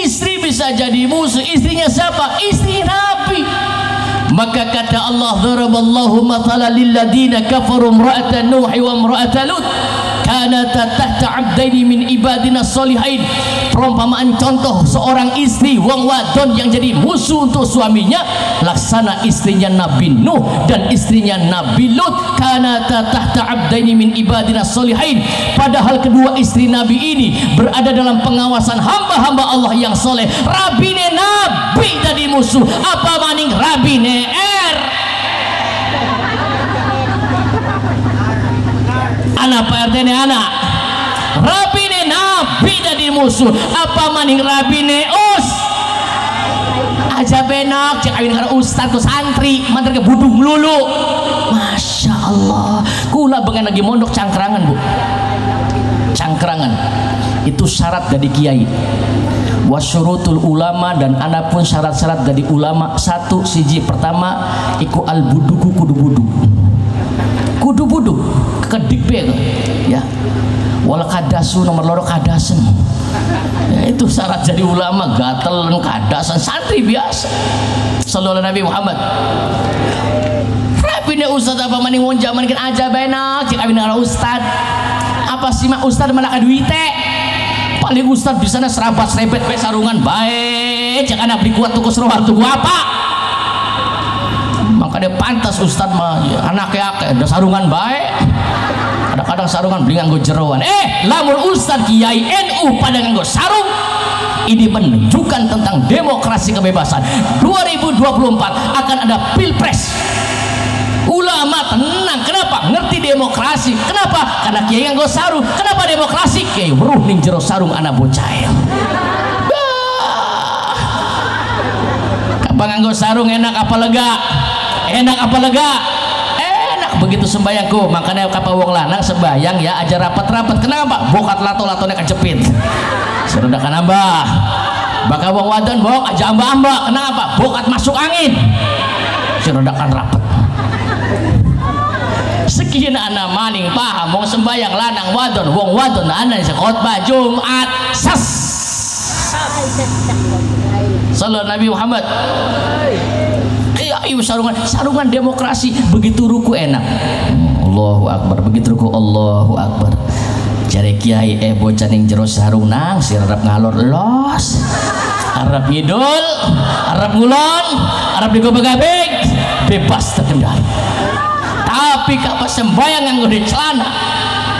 Istri bisa jadi musuh. Istrinya siapa? Istri Nabi. Maka kata Allah, daraballahu mathalan lil ladina kafaru imra'atan nuh wa imra'atan lut kanata tahta 'abdaini min ibadina sholihain. Perumpamaan contoh seorang istri wong wadon yang jadi musuh untuk suaminya laksana istrinya Nabi Nuh dan istrinya Nabi Lut. Kanata tahta 'abdaini min ibadina sholihain. Padahal kedua istri Nabi ini berada dalam pengawasan hamba-hamba Allah yang soleh. Rabine Nabi jadi musuh, apa maning rabine anak Pak RT ini anak rabine Nabi jadi musuh, apa maning rabine us aja benak cek awin dengan ustaz tuh santri mantar ke budung lulu. Masya Allah, kula bengen lagi mondok Cangkrangan bu. Cangkrangan itu syarat dari kiai. Wasyurutul ulama, dan ana pun syarat-syarat dari ulama. Satu siji pertama iku al buduku kudu budu kedik be ya. Wala kadasu nomor loro kadasen. Ya, itu syarat jadi ulama, gatel kadasan santri biasa. Sallallahu Nabi Muhammad. Rabine ustaz apa maning wong zaman kan aja benak cek awin ala ustaz. Apa sih mak ustaz malah kaduite. Paling ustaz di sana serabat serempet be sarungan bae cek anak beli kuat tuku seroar tuku apa. Maka dia pantas ustaz mah ya, anaknya ada sarungan baik. Kadang-kadang sarungan beli nganggo jeroan. Lamun ustaz kiai NU pada nganggo sarung, ini menunjukkan tentang demokrasi kebebasan. 2024 akan ada pilpres. Ulama tenang, kenapa? Ngerti demokrasi. Kenapa? Karena kiai nganggo sarung. Kenapa demokrasi? Kiai weruh ning jero sarung anak bocah. Kabang nganggo sarung enak apa lega? Enak apa lega? Enak begitu sembayangku. Makanya kapa wong lanang sembayang ya aja rapat-rapat. Kenapa? Bokat lato-latone kejepit. Seredakan ambah. Bakal wong wadon bok aja ambah-ambah. Kenapa? Bokat masuk angin. Seredakan rapat. Sekian anak maning paham wong sembayang lanang wadon wong wadon anak khotbah Jumat sas. Sallallahu Nabi Muhammad. Ayo sarungan demokrasi begitu ruku enak. Allahu Akbar, begitu ruku Allahu Akbar. Jare kiai bocah ning jero sarung nang si arep ngalor los. Arep ngidul, arep ngulon, arep digobek-gabek bebas terkendali. Tapi kapan sembayang nganggo di celana.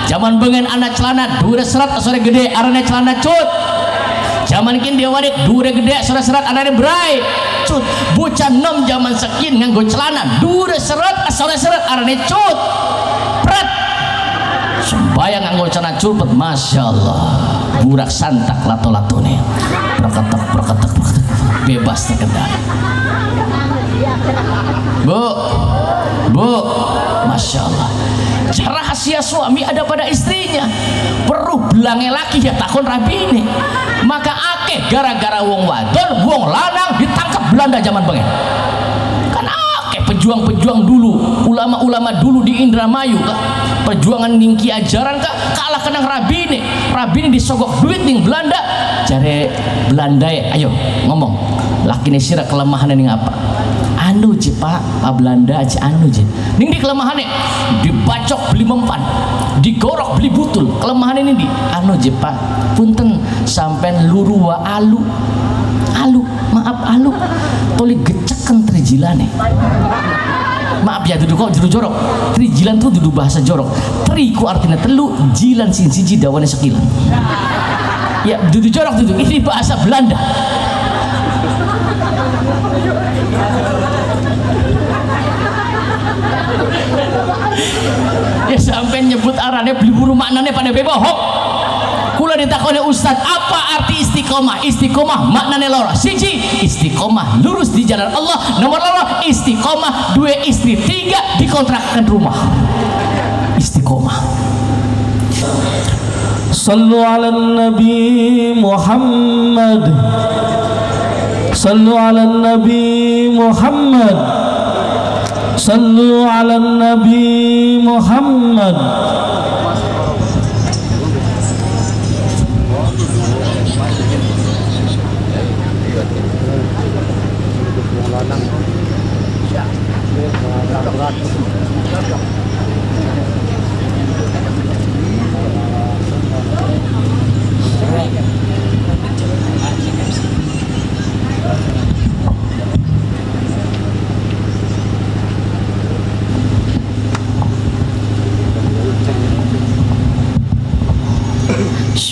Zaman bengen anak celana dure serat sore gede arane celana cut. Zaman kini dia wadik dure gede sore serat arane brai. Cut bocah nom zaman sekin nganggo celana dure serat sore serat arane cut. Pret. Sembayang nganggo celana culpet, masya Allah. Burak santak lato-latone. Berketek bebas terkendali. Bu, masya Allah. Rahasia suami ada pada istrinya. Perlu belange laki ya takon rabi ini. Maka akeh gara-gara wong wadon, wong lanang ditangkap Belanda zaman bengen. Kan akeh pejuang-pejuang dulu, ulama-ulama dulu di Indramayu kak. Perjuangan ningki ajaran kak kalah kenang rabi ini. Rabi ini disogok duit ning Belanda. Jare Belanda ayo ngomong. Laki ini sira kelemahan ning apa? Anu je pak Belanda aja anu je ning di kelemahannya dibacok beli mempan digorok beli butul kelemahan ini di anu je pak punten sampai luru wa alu maaf alu toli geceken trijilane maaf ya duduk kok juru jorok trijilan tuh duduk bahasa jorok triku artinya telu jilan sin siji dawane sekilan ya duduk jorok duduk ini bahasa Belanda. Ya sampai nyebut arane beli buru maknanya pada bebohok. Kula ditakoni ustaz apa arti istiqomah? Istiqomah maknanya loro. Siji istiqomah lurus di jalan Allah. Nomor loro istiqomah dua istri tiga dikontrakkan rumah. Istiqomah. Sallu ala Nabi Muhammad. Sallu ala Nabi Muhammad. Sallu ala Nabi Muhammad.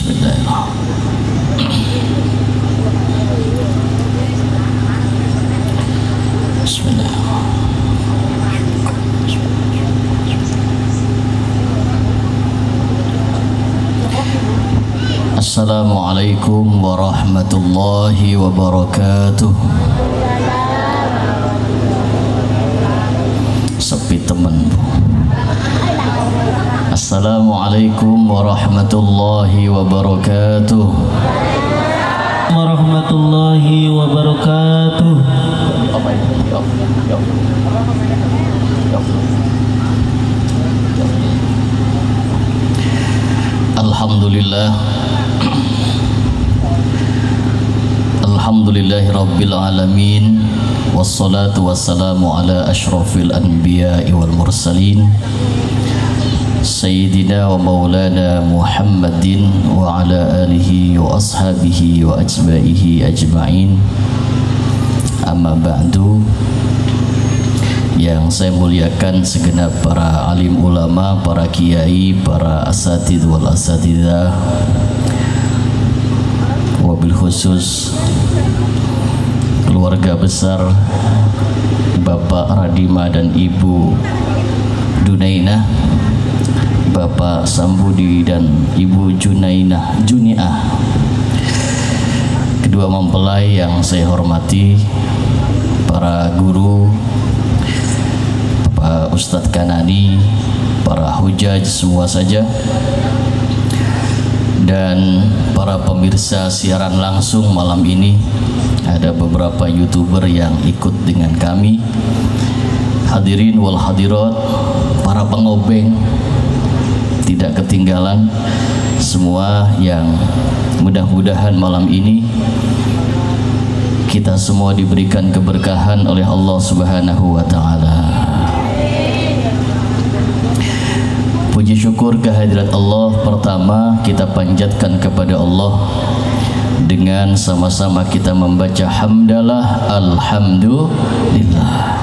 Bismillahirrahmanirrahim. Bismillahirrahmanirrahim. Assalamualaikum warahmatullahi wabarakatuh. Sepi temen. Assalamualaikum warahmatullahi wabarakatuh. Warahmatullahi wabarakatuh. Alhamdulillah. Alhamdulillahi rabbil alamin. Wassalatu wassalamu ala ashrafil anbiya'i wal mursalin Sayyidina wa maulana Muhammadin wa ala alihi wa ashabihi wa ajma'ihi ajma'in. Amma ba'du. Yang saya muliakan segenap para alim ulama, para kiai, para asatidz wal asatidzah, wabil khusus keluarga besar Bapak Radima dan Ibu Dunainah, Bapak Sambudi dan Ibu Juniah, kedua mempelai yang saya hormati, para guru, Pak Ustadz Kanani, para hujaj semua saja, dan para pemirsa siaran langsung malam ini. Ada beberapa YouTuber yang ikut dengan kami, hadirin wal hadirat, para pengobeng tidak ketinggalan semua, yang mudah-mudahan malam ini kita semua diberikan keberkahan oleh Allah Subhanahu wa taala. Puji syukur kehadirat Allah pertama kita panjatkan kepada Allah dengan sama-sama kita membaca hamdalah alhamdulillah.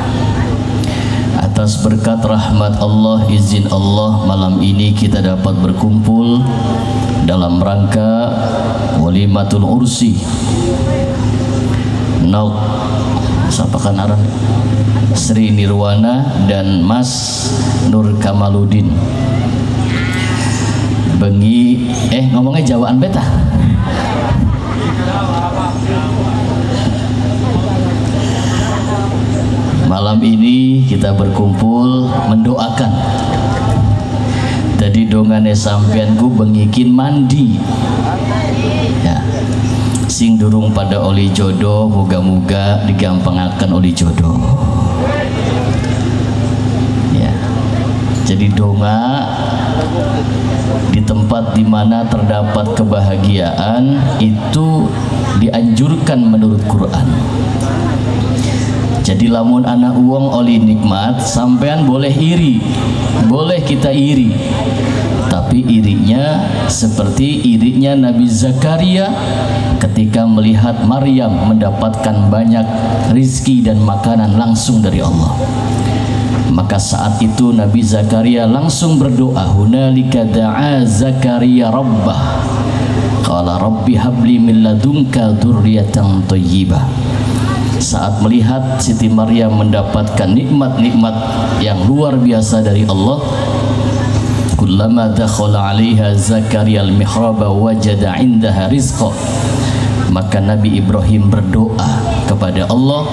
Atas berkat rahmat Allah, izin Allah, malam ini kita dapat berkumpul dalam rangka walimatul ursi Nauk sapakan aran Sri Nirwana dan Mas Nur Kamaludin bengi ngomongnya Jawaan beta. Malam ini kita berkumpul mendoakan. Tadi dongane sampean ku bengikin mandi. Ya. Sing durung pada oli jodoh, moga-moga digampangaken oli jodoh. Ya. Jadi donga di tempat di mana terdapat kebahagiaan itu dianjurkan menurut Quran. Jadi lamun anak uang oli nikmat, sampean boleh iri, boleh kita iri, tapi irinya seperti irinya Nabi Zakaria ketika melihat Maryam mendapatkan banyak rizki dan makanan langsung dari Allah. Maka saat itu Nabi Zakaria langsung berdoa, hunalika da'a Zakaria rabbah, qala rabbi habli min ladunka dzurriyyatan thayyibah. Saat melihat Siti Maryam mendapatkan nikmat-nikmat yang luar biasa dari Allah, kullama dakhala 'alaiha Zakaria al-mihraba wajada 'indaha rizqa, maka Nabi Ibrahim berdoa kepada Allah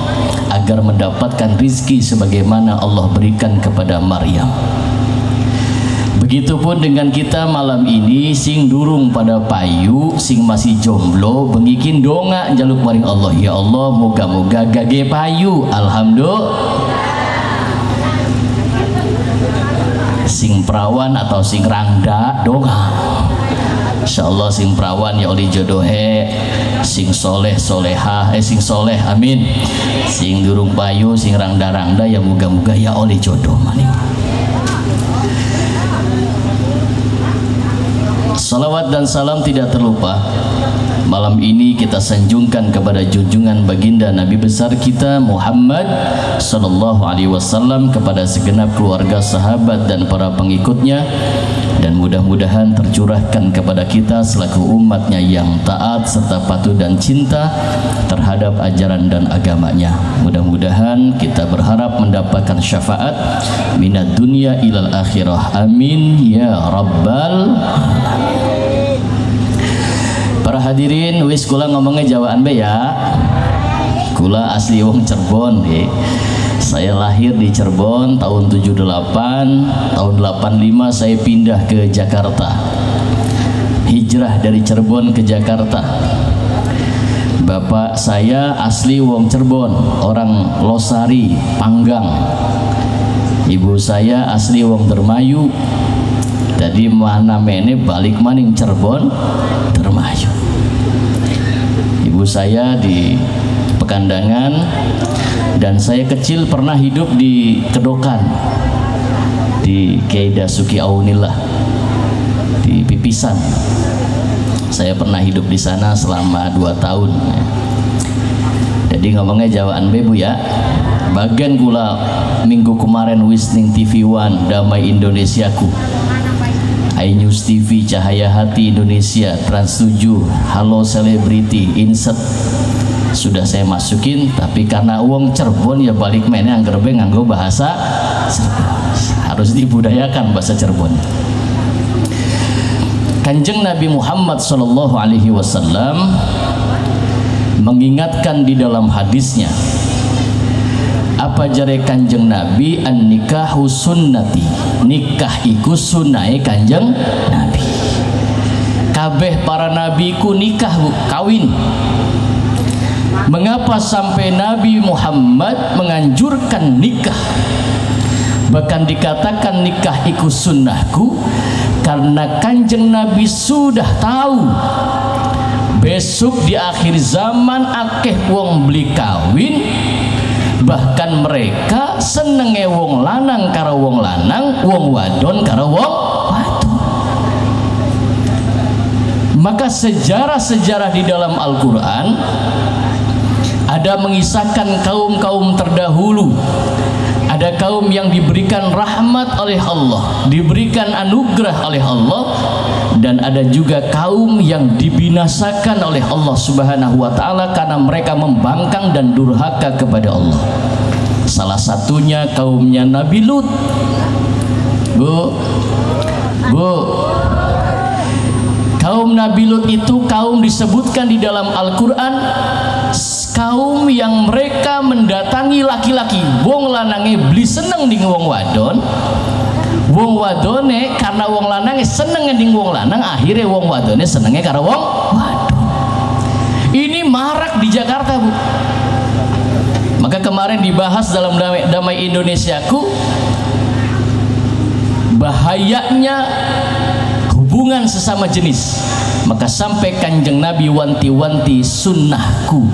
agar mendapatkan rizki sebagaimana Allah berikan kepada Maryam. Begitupun dengan kita malam ini, sing durung pada payu, sing masih jomblo, bengikin donga jaluk maring Allah, ya Allah moga-moga gage payu. Alhamdulillah. Sing perawan atau sing rangda donga, insyaallah sing perawan ya oli jodohe, sing soleh solehah, sing soleh amin, sing durung payu, sing rangda-rangda ya moga-moga ya oli jodoh maning. Salawat dan salam tidak terlupa malam ini kita sanjungkan kepada junjungan baginda Nabi besar kita Muhammad sallallahu alaihi wasallam, kepada segenap keluarga, sahabat dan para pengikutnya, dan mudah-mudahan tercurahkan kepada kita selaku umatnya yang taat serta patuh dan cinta terhadap ajaran dan agamanya. Mudah-mudahan kita berharap mendapatkan syafaat minad dunya ilal akhirah, amin ya rabbal alamin. Para hadirin, wis kula ngomongnya jawaan be ya. Kula asli wong Cirebon deh. Saya lahir di Cirebon tahun 78, tahun 85 saya pindah ke Jakarta. Hijrah dari Cirebon ke Jakarta. Bapak saya asli wong Cirebon, orang Losari, Panggang. Ibu saya asli wong Dermayu. Jadi mana mene balik maning Cirebon, Dermayu. Ibu saya di Pekandangan, dan saya kecil pernah hidup di Kedokan, di Kiai Dasuki Aunillah, di Pipisan. Saya pernah hidup di sana selama 2 tahun. Jadi ngomongnya jawaan bebu ya. Bagian kula minggu kemarin wisning TV One, Damai Indonesiaku, iNews TV, Cahaya Hati Indonesia, Trans 7, Halo Selebriti, Inset sudah saya masukin, tapi karena uang Cirebon ya balik mainnya anggerbe nganggo bahasa Cirebon. Harus dibudayakan bahasa Cirebon. Kanjeng Nabi Muhammad SAW mengingatkan di dalam hadisnya, apa jare Kanjeng Nabi, an nikahu sunnati, nikah iku sunnahe Kanjeng Nabi. Kabeh para nabiku nikah kawin. Mengapa sampai Nabi Muhammad menganjurkan nikah? Bahkan dikatakan nikah iku sunnahku, karena Kanjeng Nabi sudah tahu besok di akhir zaman akeh wong beli kawin, bahkan mereka senenge wong lanang karo wong lanang, wong wadon karo wong wadon. Maka sejarah-sejarah di dalam Al-Quran ada mengisahkan kaum-kaum terdahulu. Ada kaum yang diberikan rahmat oleh Allah, diberikan anugerah oleh Allah, dan ada juga kaum yang dibinasakan oleh Allah Subhanahu wa taala karena mereka membangkang dan durhaka kepada Allah. Salah satunya kaumnya Nabi Lut. Bu. Kaum Nabi Lut itu kaum disebutkan di dalam Al-Quran kaum yang mereka mendatangi laki-laki, wong lanange beli seneng ding wong wadon, wong wadone karena wong lanange seneng ding wong lanang, akhirnya wong wadone senenge karo wong wadon. Ini marak di Jakarta, Bu. Maka kemarin dibahas dalam Damai Indonesiaku bahayanya hubungan sesama jenis. Maka sampai Kanjeng Nabi wanti-wanti, sunnahku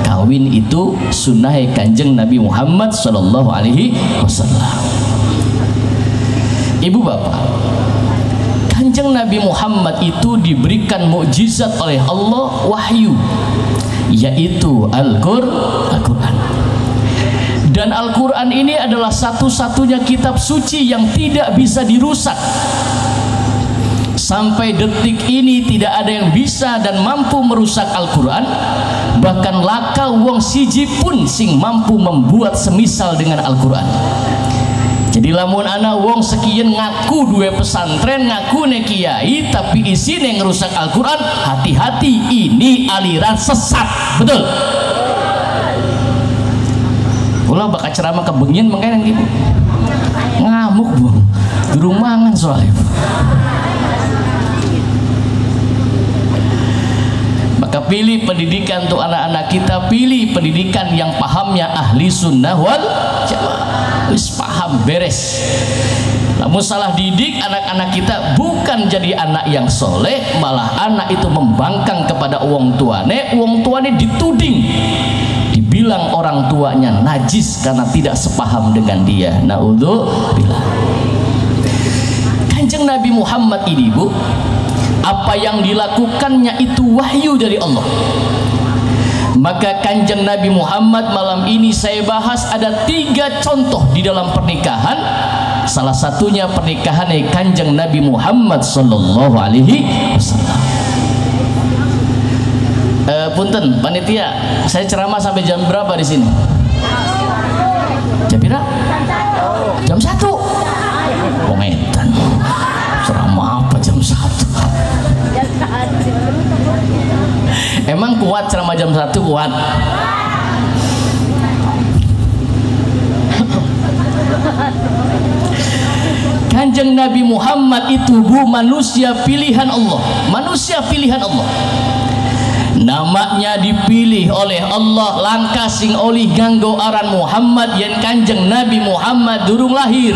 kawin itu sunnah Kanjeng Nabi Muhammad Sallallahu Alaihi Wasallam. Ibu bapak, Kanjeng Nabi Muhammad itu diberikan mukjizat oleh Allah, wahyu, yaitu Al-Quran. Dan Al-Quran ini adalah satu-satunya kitab suci yang tidak bisa dirusak. Sampai detik ini tidak ada yang bisa dan mampu merusak Al-Quran. Bahkan laka wong siji pun sing mampu membuat semisal dengan Al-Quran. Jadi lamun ana wong sekian ngaku dua pesantren, ngaku ne kiai, tapi isine ngerusak Al-Quran, hati-hati, ini aliran sesat. Betul? Ulah bakal ceramah kebengian makanya gitu. Ngamuk bang, durung mangan soalnya. Maka pilih pendidikan untuk anak-anak kita, pilih pendidikan yang pahamnya ahli sunnah wal jamaah. Wis paham beres. Namun salah didik anak-anak kita bukan jadi anak yang soleh, malah anak itu membangkang kepada wong tuane dituding, dibilang orang tuanya najis karena tidak sepaham dengan dia. Naudzubillah. Kanjeng Nabi Muhammad ini, Bu, apa yang dilakukannya itu wahyu dari Allah. Maka Kanjeng Nabi Muhammad malam ini saya bahas ada 3 contoh di dalam pernikahan salah satunya pernikahan Kanjeng Nabi Muhammad sallallahu alaihi wasallam. Punten panitia, saya ceramah sampai jam berapa di sini? Jam berapa? Jam 1. Wong edan. Ceramah apa jam 1? Emang kuat ceramah jam 1 kuat? Kanjeng Nabi Muhammad itu manusia pilihan Allah. Manusia pilihan Allah. Namanya dipilih oleh Allah langkah sing olih nganggo aran Muhammad yen Kanjeng Nabi Muhammad durung lahir.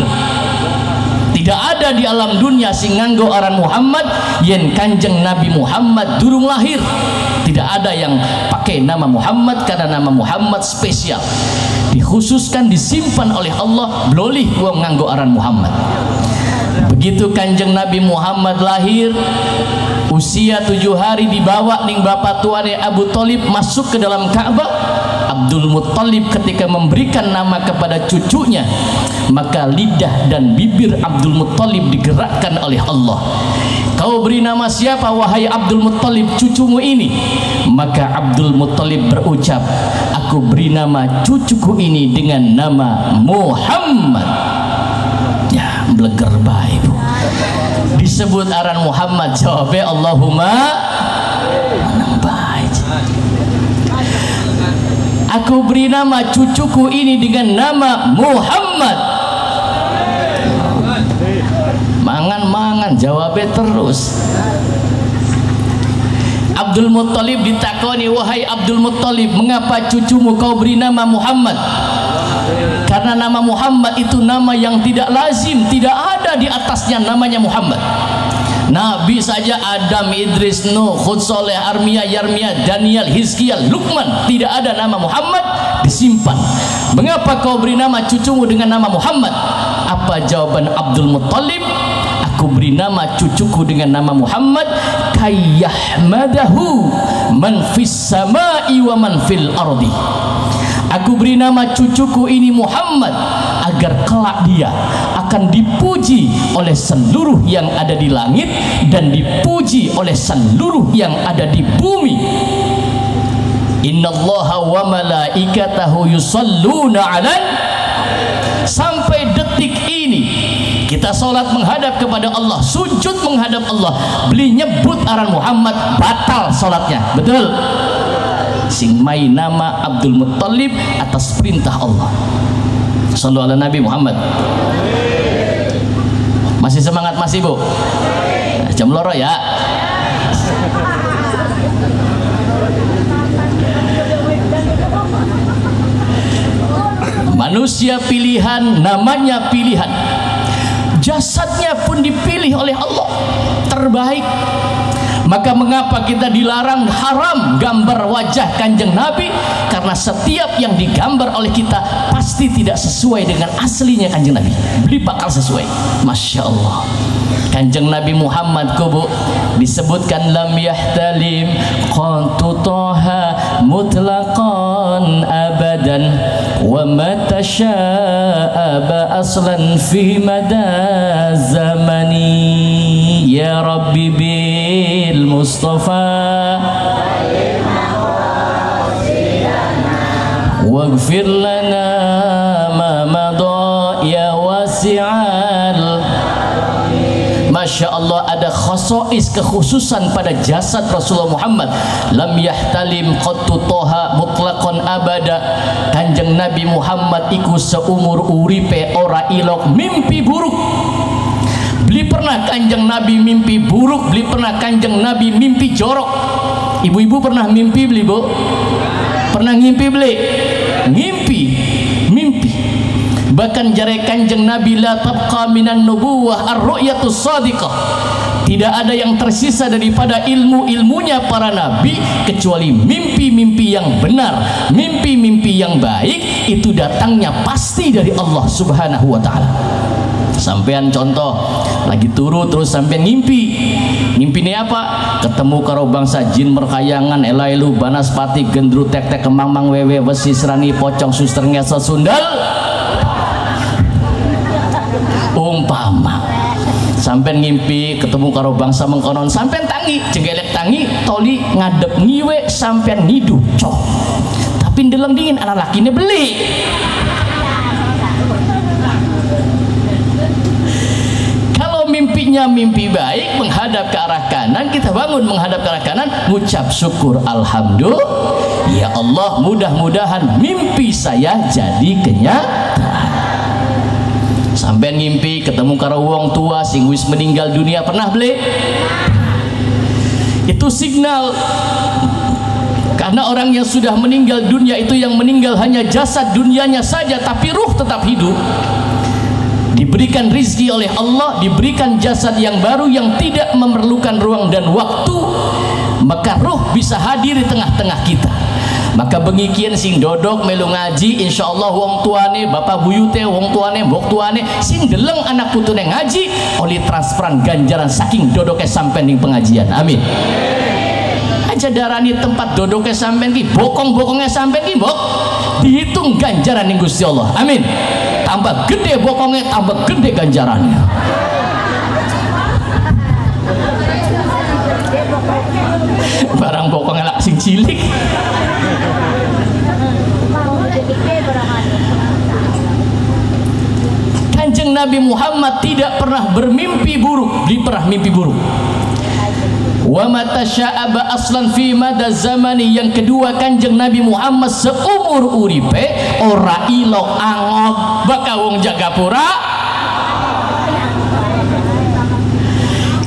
Tidak ada di alam dunia sing nganggo aran Muhammad yen Kanjeng Nabi Muhammad durung lahir. Tidak ada yang pakai nama Muhammad karena nama Muhammad spesial. Dikhususkan disimpan oleh Allah blolih wong nganggo aran Muhammad. Begitu Kanjeng Nabi Muhammad lahir, usia 7 hari dibawa ning bapak tuane Abu Thalib masuk ke dalam Ka'bah. Abdul Muttalib ketika memberikan nama kepada cucunya, maka lidah dan bibir Abdul Muttalib digerakkan oleh Allah. Kau beri nama siapa wahai Abdul Muttalib cucumu ini? Maka Abdul Muttalib berucap, aku beri nama cucuku ini dengan nama Muhammad. Ya, bleger bae Bu. Disebut aran Muhammad, jawabnya Allahumma baik. Aku beri nama cucuku ini dengan nama Muhammad. Mangan-mangan jawabnya terus. Abdul Muttalib ditakoni, wahai Abdul Muttalib, mengapa cucumu kau beri nama Muhammad? Karena nama Muhammad itu nama yang tidak lazim, tidak ada di atasnya namanya Muhammad. Nabi saja Adam, Idris, Nuh, Hud, Soleh, Armiyah, Yarmiyah, Daniel, Hizkiyah, Luqman, tidak ada nama Muhammad disimpan. Mengapa kau beri nama cucumu dengan nama Muhammad? Apa jawaban Abdul Muttalib? Aku beri nama cucuku dengan nama Muhammad kayyahmadahu man fis samai wa man fil ardi. Aku beri nama cucuku ini Muhammad agar kelak dia akan dipuji oleh seluruh yang ada di langit dan dipuji oleh seluruh yang ada di bumi. Innallaha wa malaikatahu yusalluna 'alan. Sampai detik ini kita sholat menghadap kepada Allah, sujud menghadap Allah, beli nyebut aran Muhammad, batal sholatnya. Betul? Sing main nama Abdul Muttalib atas perintah Allah. Shallu ala Nabi Muhammad. Masih semangat masih Bu? Jam loro ya. Manusia pilihan, namanya pilihan. Jasadnya pun dipilih oleh Allah terbaik. Maka mengapa kita dilarang haram gambar wajah Kanjeng Nabi? Karena setiap yang digambar oleh kita pasti tidak sesuai dengan aslinya Kanjeng Nabi. Beli bakal sesuai. Masya Allah. Kanjeng Nabi Muhammad kubu disebutkan lam yahtalim qantu toha mutlaqan abadan wa matasyaaba aslan fi mada zamani ya Rabbi bil Mustafa waghfir lana ma madha ya wasi'al. Masya Allah, ada khasais kekhususan pada jasad Rasulullah Muhammad. Lam yahtalim qattu toha mutlaqan abada. Kanjeng Nabi Muhammad iku seumur uripe ora ilok mimpi buruk. Beli pernah Kanjeng Nabi mimpi buruk, beli pernah Kanjeng Nabi mimpi jorok. Ibu-ibu pernah mimpi beli Bu? Pernah ngimpi beli? Ngimpi, mimpi. Bahkan jare Kanjeng Nabi la tabqa minan nubuwah ar-ru'yatus shadiqah. Tidak ada yang tersisa daripada ilmu-ilmunya para nabi kecuali mimpi-mimpi yang benar, mimpi-mimpi yang baik itu datangnya pasti dari Allah Subhanahu wa taala. Sampean contoh lagi turu terus sampean ngimpi. Ngimpi ini apa? Ketemu karo bangsa jin merkayangan elailu banaspati gendru tek-tek kemang-mang wewe wesi serani pocong suster ngesot sundal. sampean ngimpi ketemu karo bangsa mengkonon, sampean tangi jenggelek tangi toli ngadep ngiwe sampean ngidu cok, tapi ndeleng dingin anak lakine beli. Kalau mimpinya mimpi baik menghadap ke arah kanan, kita bangun menghadap ke arah kanan, ngucap syukur alhamdulillah, ya Allah mudah-mudahan mimpi saya jadi kenyataan. Sampai ngimpi ketemu karo wong tua sing wis meninggal dunia, pernah beli? Itu signal. Karena orang yang sudah meninggal dunia itu yang meninggal hanya jasad dunianya saja, tapi ruh tetap hidup. Diberikan rizki oleh Allah, diberikan jasad yang baru yang tidak memerlukan ruang dan waktu, maka ruh bisa hadir di tengah-tengah kita. Maka bengikian sing dodok melu ngaji, insyaallah wong tuane bapak buyute, wong tuane mbok tuane sing deleng anak putune ngaji oleh transferan ganjaran saking dodoke sampean ning pengajian. Amin. Aja darani tempat dodoke sampean ki, bokong-bokonge sampean ki mbok dihitung ganjaran ning Gusti Allah. Amin. Tambah gede bokongnya, tambah gede ganjarannya. Barang bokongnya lak sing cilik. Kanjeng Nabi Muhammad tidak pernah bermimpi buruk, beli pernah mimpi buruk. Wa matasya'aba aslan fi mada zamani. Yang kedua, Kanjeng Nabi Muhammad seumur uripe ora ilo angop baka wong Jagapura.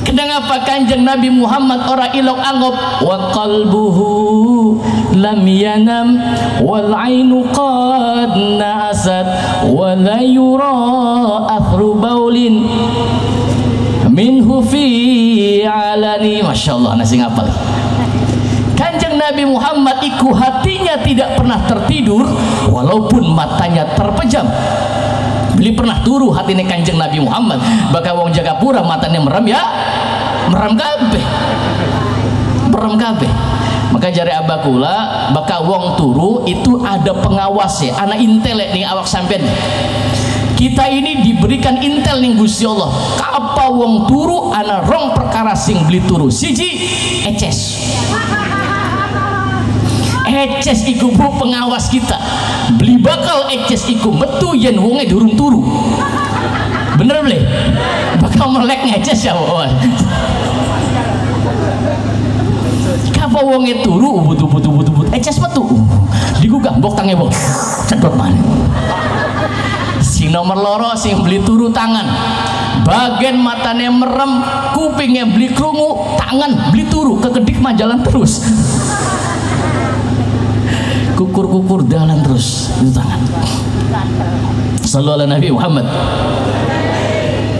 Kenapa Kanjeng Nabi Muhammad ora ilok angop? Wa qalbuhu lam yanam wal ainu qad nasat wa la yura athru baulin minhu fi alani. Masya Allah, nasi ngapal. Kanjeng Nabi Muhammad iku hatinya tidak pernah tertidur walaupun matanya terpejam. Beli pernah turu hatine Kanjeng Nabi Muhammad, baka wong Jagapura matanya merem ya, merem kabeh, merem kabeh. Maka jari abakula baka wong turu itu ada pengawasnya, anak intelek nih awak sampean. Kita ini diberikan intel ning Gusti Allah. Kapa wong turu ana rong perkara sing beli turu. Siji, eces. Eces iku bu pengawas kita. Beli bakal eces iku metu yen wonge durung turu. Bener beli? Bakal melek ngeces ya wawan. Kapa wonge turu ubut eces metu. Digugah mbok tange mbok. Cedot man. Sing nomor loro sing beli turu tangan. Bagian matanya merem, kupingnya beli krungu, tangan beli turu, kekedik mah jalan terus. Kukur-kukur jalan terus itu tangan. Sallallahu alaihi Nabi Muhammad.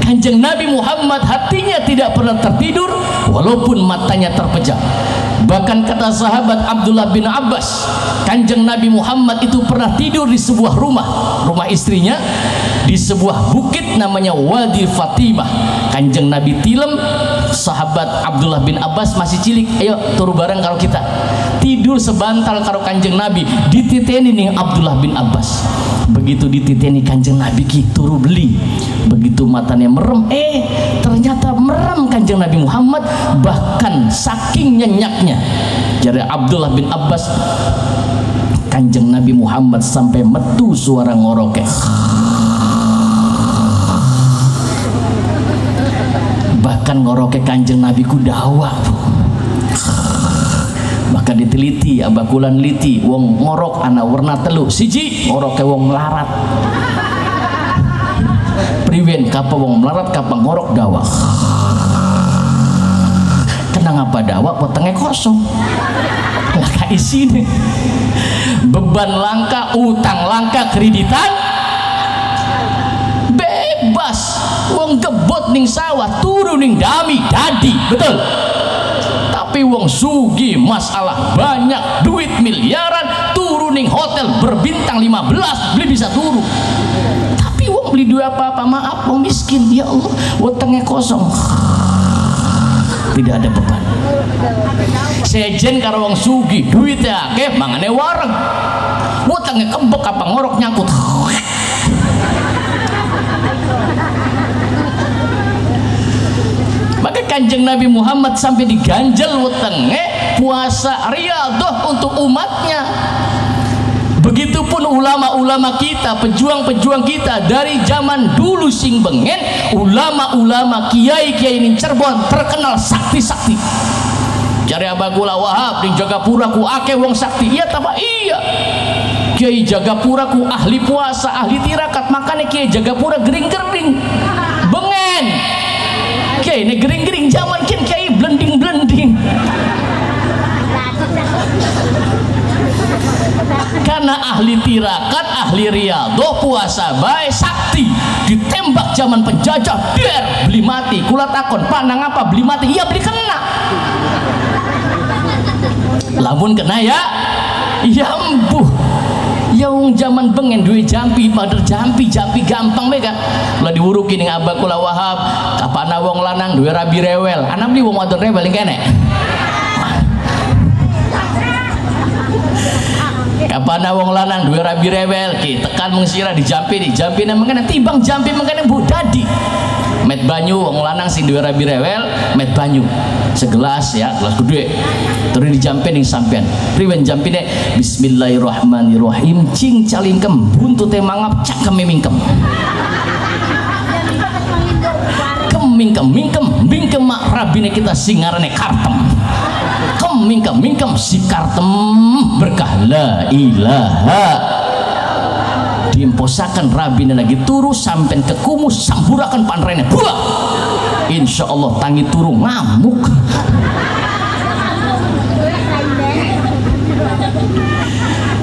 Kanjeng Nabi Muhammad hatinya tidak pernah tertidur walaupun matanya terpejam. Bahkan kata sahabat Abdullah bin Abbas, Kanjeng Nabi Muhammad itu pernah tidur di sebuah rumah istrinya di sebuah bukit namanya Wadi Fatimah. Kanjeng Nabi tilem, sahabat Abdullah bin Abbas masih cilik, ayo turu bareng karo kita. Tidur sebantal karo Kanjeng Nabi, dititeni nih Abdullah bin Abbas. Begitu dititeni Kanjeng Nabi ki turu beli. Begitu matanya merem, ternyata merem Kanjeng Nabi Muhammad, bahkan saking nyenyaknya. Jadi Abdullah bin Abbas, Kanjeng Nabi Muhammad sampai metu suara ngoroke. Bahkan ngoroke Kanjeng Nabi ku dawa. Bahkan diteliti, abakulan liti, wong ngorok ana warna telu. Siji, ngoroke wong melarat. Priwen kapa wong melarat, kapa ngorok dawa. Kenang apa dawa, potongnya kosong. Laka isine. Beban langka, utang langka, kreditan bebas. Wong gebot ning sawah, turu ning dami dadi, betul. Tapi wong sugi masalah banyak, duit miliaran, turu ning hotel berbintang 15 beli bisa turu. Tapi wong beli duit apa-apa, maaf wong miskin, ya Allah, wetenge kosong, tidak ada beban. Sejen karo wong sugi duitnya akeh mangane wareng, wetenge kembek apa ngorok nyangkut. Kanjeng Nabi Muhammad sampai diganjel wetenge puasa riyadhah untuk umatnya. Begitupun ulama-ulama kita, pejuang-pejuang kita dari zaman dulu sing bengen, ulama-ulama kiai-kiai ini Cirebon terkenal sakti-sakti. Cari Abagula Wahab di Jagapura ku akeh wong sakti. Iya ta Pak? Iya. Kiai Jagapura ku ahli puasa, ahli tirakat, makanya Kiai Jagapura gering-gering. Bengen. Kiai ini gering-gering zaman kiai blending-blending. Karena ahli tirakat, ahli riyadhah, puasa bae sakti, ditembak zaman penjajah der beli mati. Kula takon pandang apa beli mati? Iya beli kena. Lamun kena ya embuh. Yang zaman bengen duwe jampi padahal jampi gampang mega. Kula diuruki ning Abah Kula Wahab, kapana wong lanang duwe rabi rewel. Ana beli wong wadon rewel kene. Kapana wong lanang duwe rabi rewel ki tekan mengsira dijampine mengene timbang jampi mengene mbok dadi met banyu wong lanang sing duwe rabi rewel met banyu segelas ya gelas gede terus dijampine ning sampean priwen jampine bismillahirrahmanirrahim cing calingkem buntute mangap cakeme mingkem mingkem mak rabine kita singarane kartem mingkem si kartem berkah la ilaha diimposakan rabine lagi turu sampai ke kumus samburakan panrene buah insya Allah tangi turu ngamuk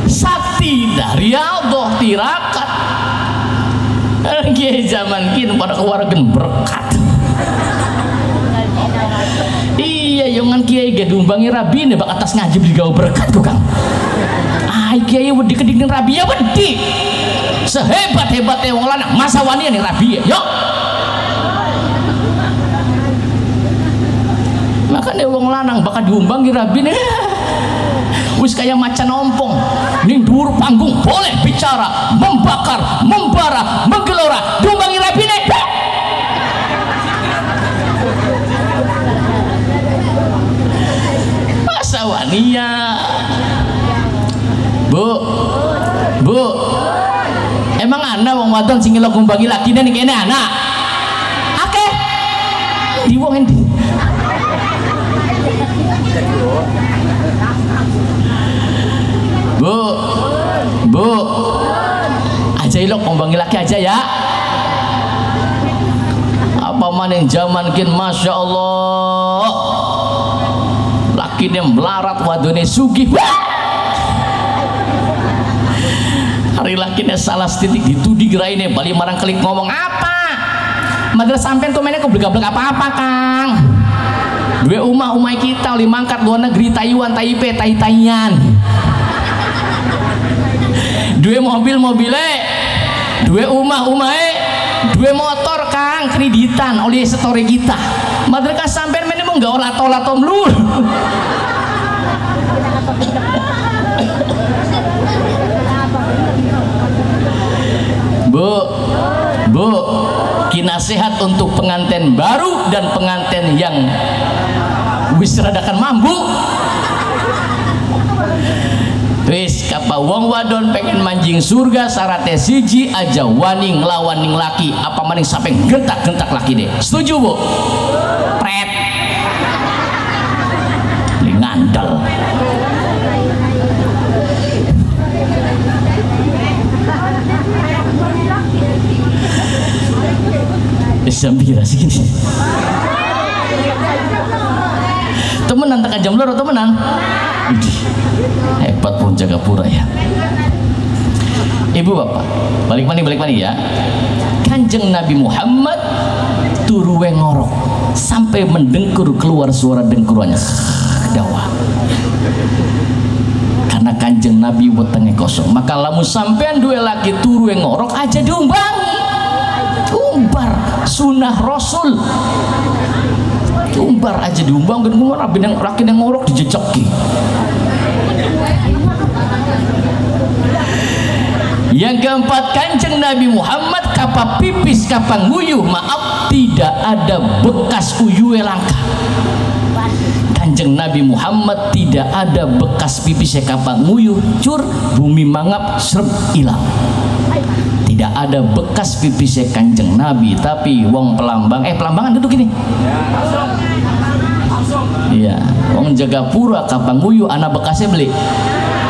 sakti dari riyadhah tirakat kiai zaman kini pada keluargan berkat. Iya yongan kiai ge diumbangi rabine bak atas ngaji digawe berkat tukang. Ai kiai wedi kedik rabi ya wedi. Sehebat-hebatnya wong lanang masa wani ning rabi yo. Makanya wong lanang bakal diumbangi rabine. Wis kayak macan ompong ning dhuwur panggung boleh bicara, membakar, membara, menggelora, diumbangi rabine. Wania bu emang ana wong wadon sing ngelok ngumbangi lakine ning kene ana akeh di wong endi bu aja ilok ngumbangi laki aja ya apa maning zaman kin masya Allah laki dia melarat wadone sugih hari lakinya salah setitik ditudi geraine balik marang kelik ngomong apa madrasah sampean komennya kok blega-blega apa-apa Kang dua umai kita oleh mangkat luar negeri Taiwan Taipei Tai-Taian dua mobil-mobilnya dua umai dua motor Kang kreditan oleh setore kita madrasah sampean meneh mau nggak lato-lato melulu Bu kinasihat untuk pengantin baru dan pengantin yang wis radakan mampu wis kapa wong wadon pengen manjing surga syaratnya siji aja wani nglawan ning laki apa maning sampai gentak-gentak laki deh setuju Bu pret li ngandel Sambira segini temenan tekan jam loro temenan hebat pun Jagapura ya ibu bapak balik mani ya Kanjeng Nabi Muhammad turuwe ngorok sampai mendengkur keluar suara dengkurannya dawa karena Kanjeng Nabi wetenge kosong maka lamun sampean dua laki turuwe ngorok aja diumbangi umbar sunnah Rasul umbar aja diumbang kan ngomong rakin yang ngorok dijejoki Yang keempat, Kanjeng Nabi Muhammad kapa pipis kapa nguyuh, maaf, tidak ada bekas uyuhe langkah. Kanjeng Nabi Muhammad tidak ada bekas pipis kapa nguyuh, cur bumi mangap serep ilang. Tidak ada bekas pipis Kanjeng Nabi, tapi wong pelambang pelambangan duduk ini. Iya, wong Jagapura kapa nguyuh anak bekasnya beli.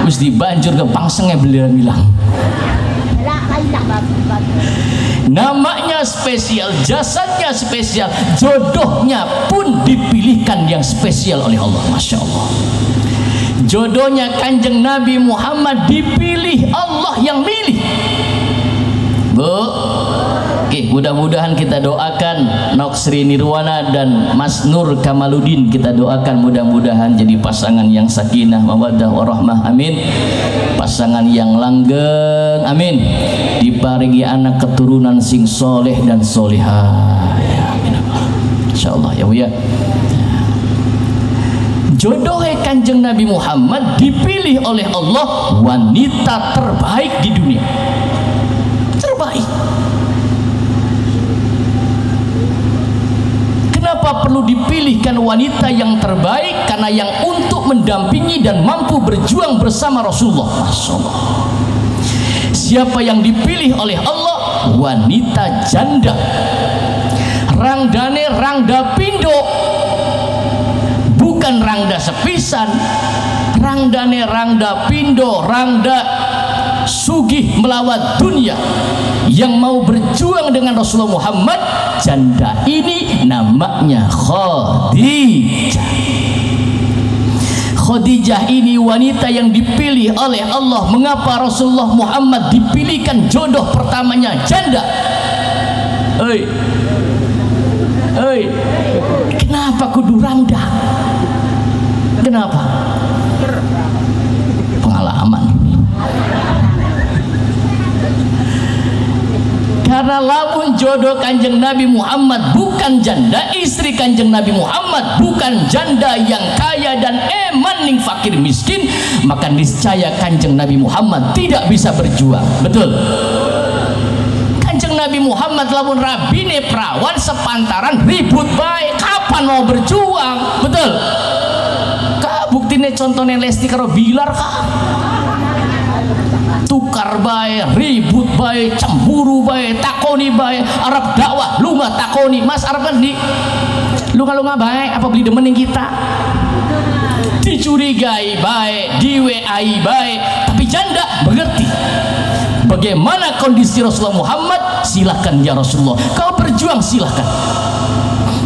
Wis dibanjur ke pangsengnya beli bilang. Namanya spesial, jasadnya spesial, jodohnya pun dipilihkan yang spesial oleh Allah. Masya Allah, jodohnya Kanjeng Nabi Muhammad dipilih Allah yang milih. Bu, oke, mudah-mudahan kita doakan Nok Sri Nirwana dan Mas Nur Kamaludin, kita doakan mudah-mudahan jadi pasangan yang sakinah mawaddah warahmah, amin. Pasangan yang langgeng, amin. Diparingi anak keturunan sing soleh dan solehah, ya, insyaallah ya Bu ya. Jodohnya Kanjeng Nabi Muhammad dipilih oleh Allah wanita terbaik di dunia. Terbaik. Kenapa perlu dipilihkan wanita yang terbaik? Karena yang untuk mendampingi dan mampu berjuang bersama Rasulullah. Masya Allah. Siapa yang dipilih oleh Allah? Wanita janda, rangdane rangda pindo, bukan rangda sepisan. Rangdane rangda pindo, rangda sugih melawat dunia, yang mau berjuang dengan Rasulullah Muhammad. Janda ini namanya Khadijah. Khadijah ini wanita yang dipilih oleh Allah. Mengapa Rasulullah Muhammad dipilihkan jodoh pertamanya janda? Hei, hei, kenapa kudu rangda? Kenapa? Pengalaman. Karena lamun jodoh Kanjeng Nabi Muhammad bukan janda, istri Kanjeng Nabi Muhammad bukan janda yang kaya dan ning fakir miskin, maka niscaya Kanjeng Nabi Muhammad tidak bisa berjuang. Betul? Kanjeng Nabi Muhammad lamun rabine perawan sepantaran ribut baik, kapan mau berjuang? Betul? Kak buktine contohnya Lesti karo Bilar kak, tukar baik, ribut baik, cemburu baik, takoni baik, Arab dakwah lunga takoni, Mas Arab kan di lunga-lunga baik, apa beli demening kita, dicurigai baik, di WA-i baik, tapi janda mengerti bagaimana kondisi Rasulullah Muhammad. Silahkan ya Rasulullah, kau berjuang silahkan,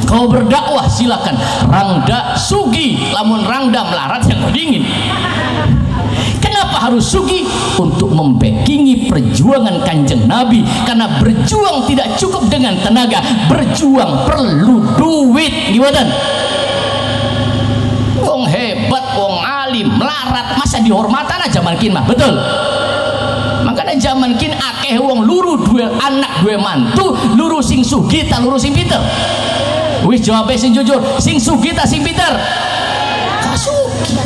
kau berdakwah silahkan, rangda sugi, lamun rangda melarat yang dingin. Kenapa harus sugi? Untuk membackingi perjuangan Kanjeng Nabi. Karena berjuang tidak cukup dengan tenaga, berjuang perlu duit. Gimana? Wong hebat, wong alim, melarat, masa dihormatan aja makin mah. Betul? Makanya zaman kin akeh wong luru dua anak dua mantu, luru sing sugih ta luru sing pinter. Wis jawab sing jujur, sing sugih ta sing pinter? Kasugi.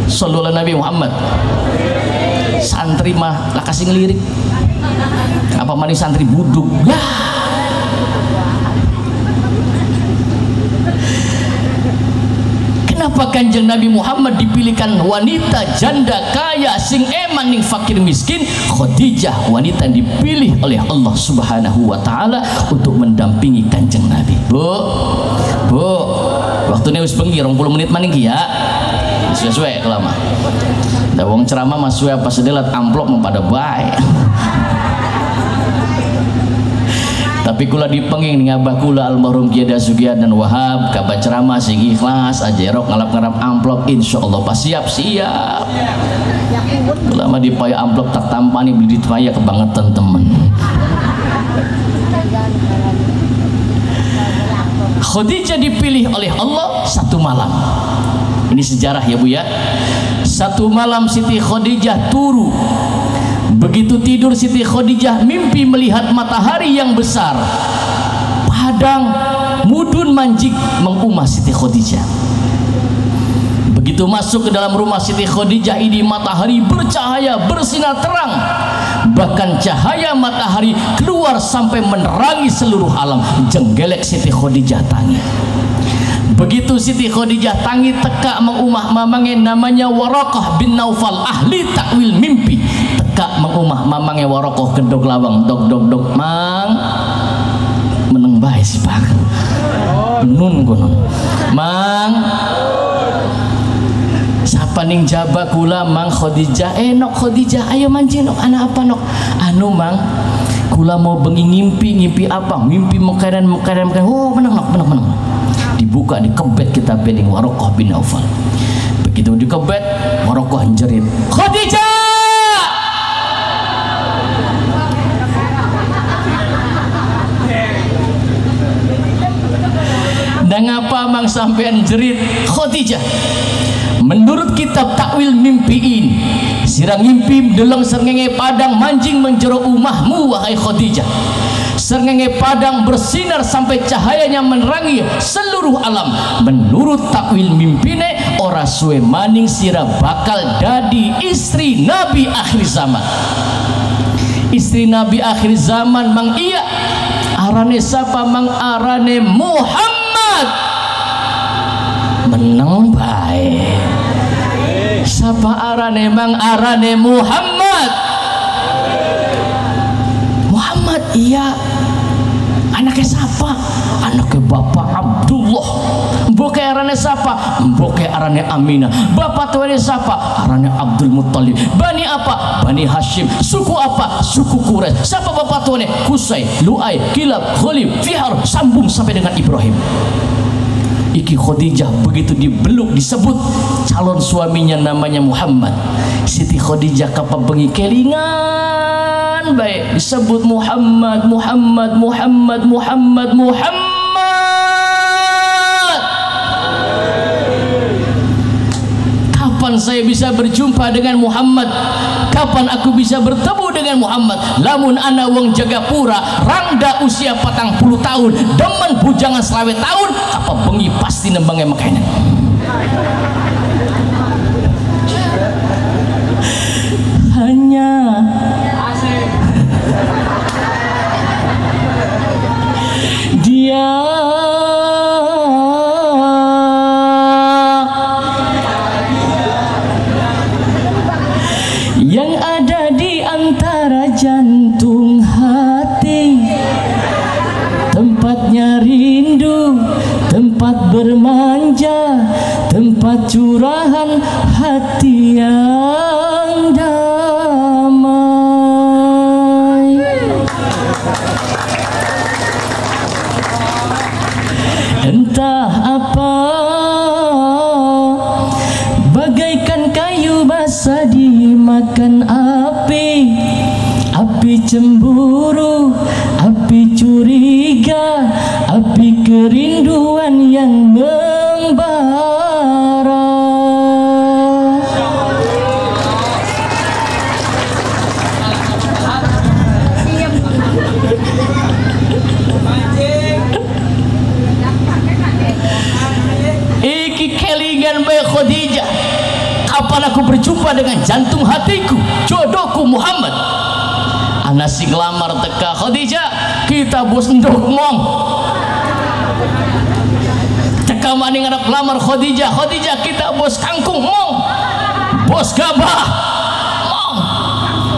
Sallallahu Nabi Muhammad. Santri mah lah kasih ngelirik, apa mani santri buduk ya. Kenapa Kanjeng Nabi Muhammad dipilihkan wanita janda kaya sing eman ning fakir miskin? Khadijah wanita yang dipilih oleh Allah Subhanahu wa taala untuk mendampingi Kanjeng Nabi. Bu, waktunya wis bengi 20 menit maning ki ya. Sesuai kelama. Da wong ceramah mas suwe apa sedelat amplop pada baik. Tapi kula dipenging ning abah kula almarhum Kiai Sugiat dan Wahab kabar ceramah sing ikhlas ajerok ngalap-ngalap amplop insyaallah pas siap-siap. Kula mah dipaya amplop tak tampani beli dipaya kebangetan temen. Khadijah dipilih oleh Allah satu malam. Ini sejarah ya Bu ya. Satu malam Siti Khadijah turu. Begitu tidur Siti Khadijah mimpi melihat matahari yang besar, padang mudun manjik mengumah Siti Khadijah. Begitu masuk ke dalam rumah Siti Khadijah ini, matahari bercahaya, bersinar terang. Bahkan cahaya matahari keluar sampai menerangi seluruh alam. Jenggelek Siti Khadijah tangi. Begitu Siti Khadijah tangi teka mengumah mamange namanya Waraqah bin Naufal, ahli takwil mimpi. Teka mengumah mamange Waraqah gedog lawang, dog dog dog mang meneng bae si Pak. Nun kono. Mang siapa ning jaba kula Mang Khadijah. Nok Khadijah, ayo mancing nok, anak apa nok? Anu Mang, kula mau bengi ngimpi apa? Mimpi mekaran. Oh menang. Dibuka, dikebet kita bening Waraqah bin Naufal. Begitu dikebet, Waraqah jerit, Khadijah! Dan ngapa Mang sampean jerit Khadijah? Menurut kitab takwil mimpiin, sirang ngimpi deleng srengenge padang manjing menjero umahmu wahai Khadijah. Srengenge padang bersinar sampai cahayanya menerangi seluruh alam. Menurut takwil mimpine, ora suwe maning sira bakal dadi istri Nabi akhir zaman. Istri Nabi akhir zaman Mang iya. Arane sapa Mang? Arane Muhammad. Meneng bae. Sapa arane Mang? Arane Muhammad. Muhammad iya. Anaknya siapa? Anaknya Bapak Abdullah. Mboke arane siapa? Mboke arane Aminah. Bapak tuane siapa? Arane Abdul Muttalib. Bani apa? Bani Hashim. Suku apa? Suku Quraisy. Siapa bapak tuane? Qusay, Lu'ay, Kilab, Ghalib, Fihar, sambung sampai dengan Ibrahim. Iki Khadijah begitu dibeluk disebut calon suaminya namanya Muhammad. Siti Khadijah kapal bengi kelingan baik disebut Muhammad. Kapan saya bisa berjumpa dengan Muhammad? Kapan aku bisa bertemu dengan Muhammad? Lamun ana wong Jagapura, rangda usia 40 tahun, demen bujangan selawe tahun, apa bengi pasti nembange makanan. Hanya dia yang ada di antara jantung hati, tempatnya rindu, tempat bermanja, tempat curahan hati yang damai. Entah apa, bagaikan kayu basah dimakan api, api cemburu, api curiga, api kerinduan yang membara. Iki kelingan bae Khadijah. Kapan aku berjumpa dengan jantung hatiku, jodohku Muhammad. Ana sing lamar teka Khadijah, kita bos ndok mong. Teka maning arep lamar Khadijah, kita bos kangkung mong. Bos gabah mong.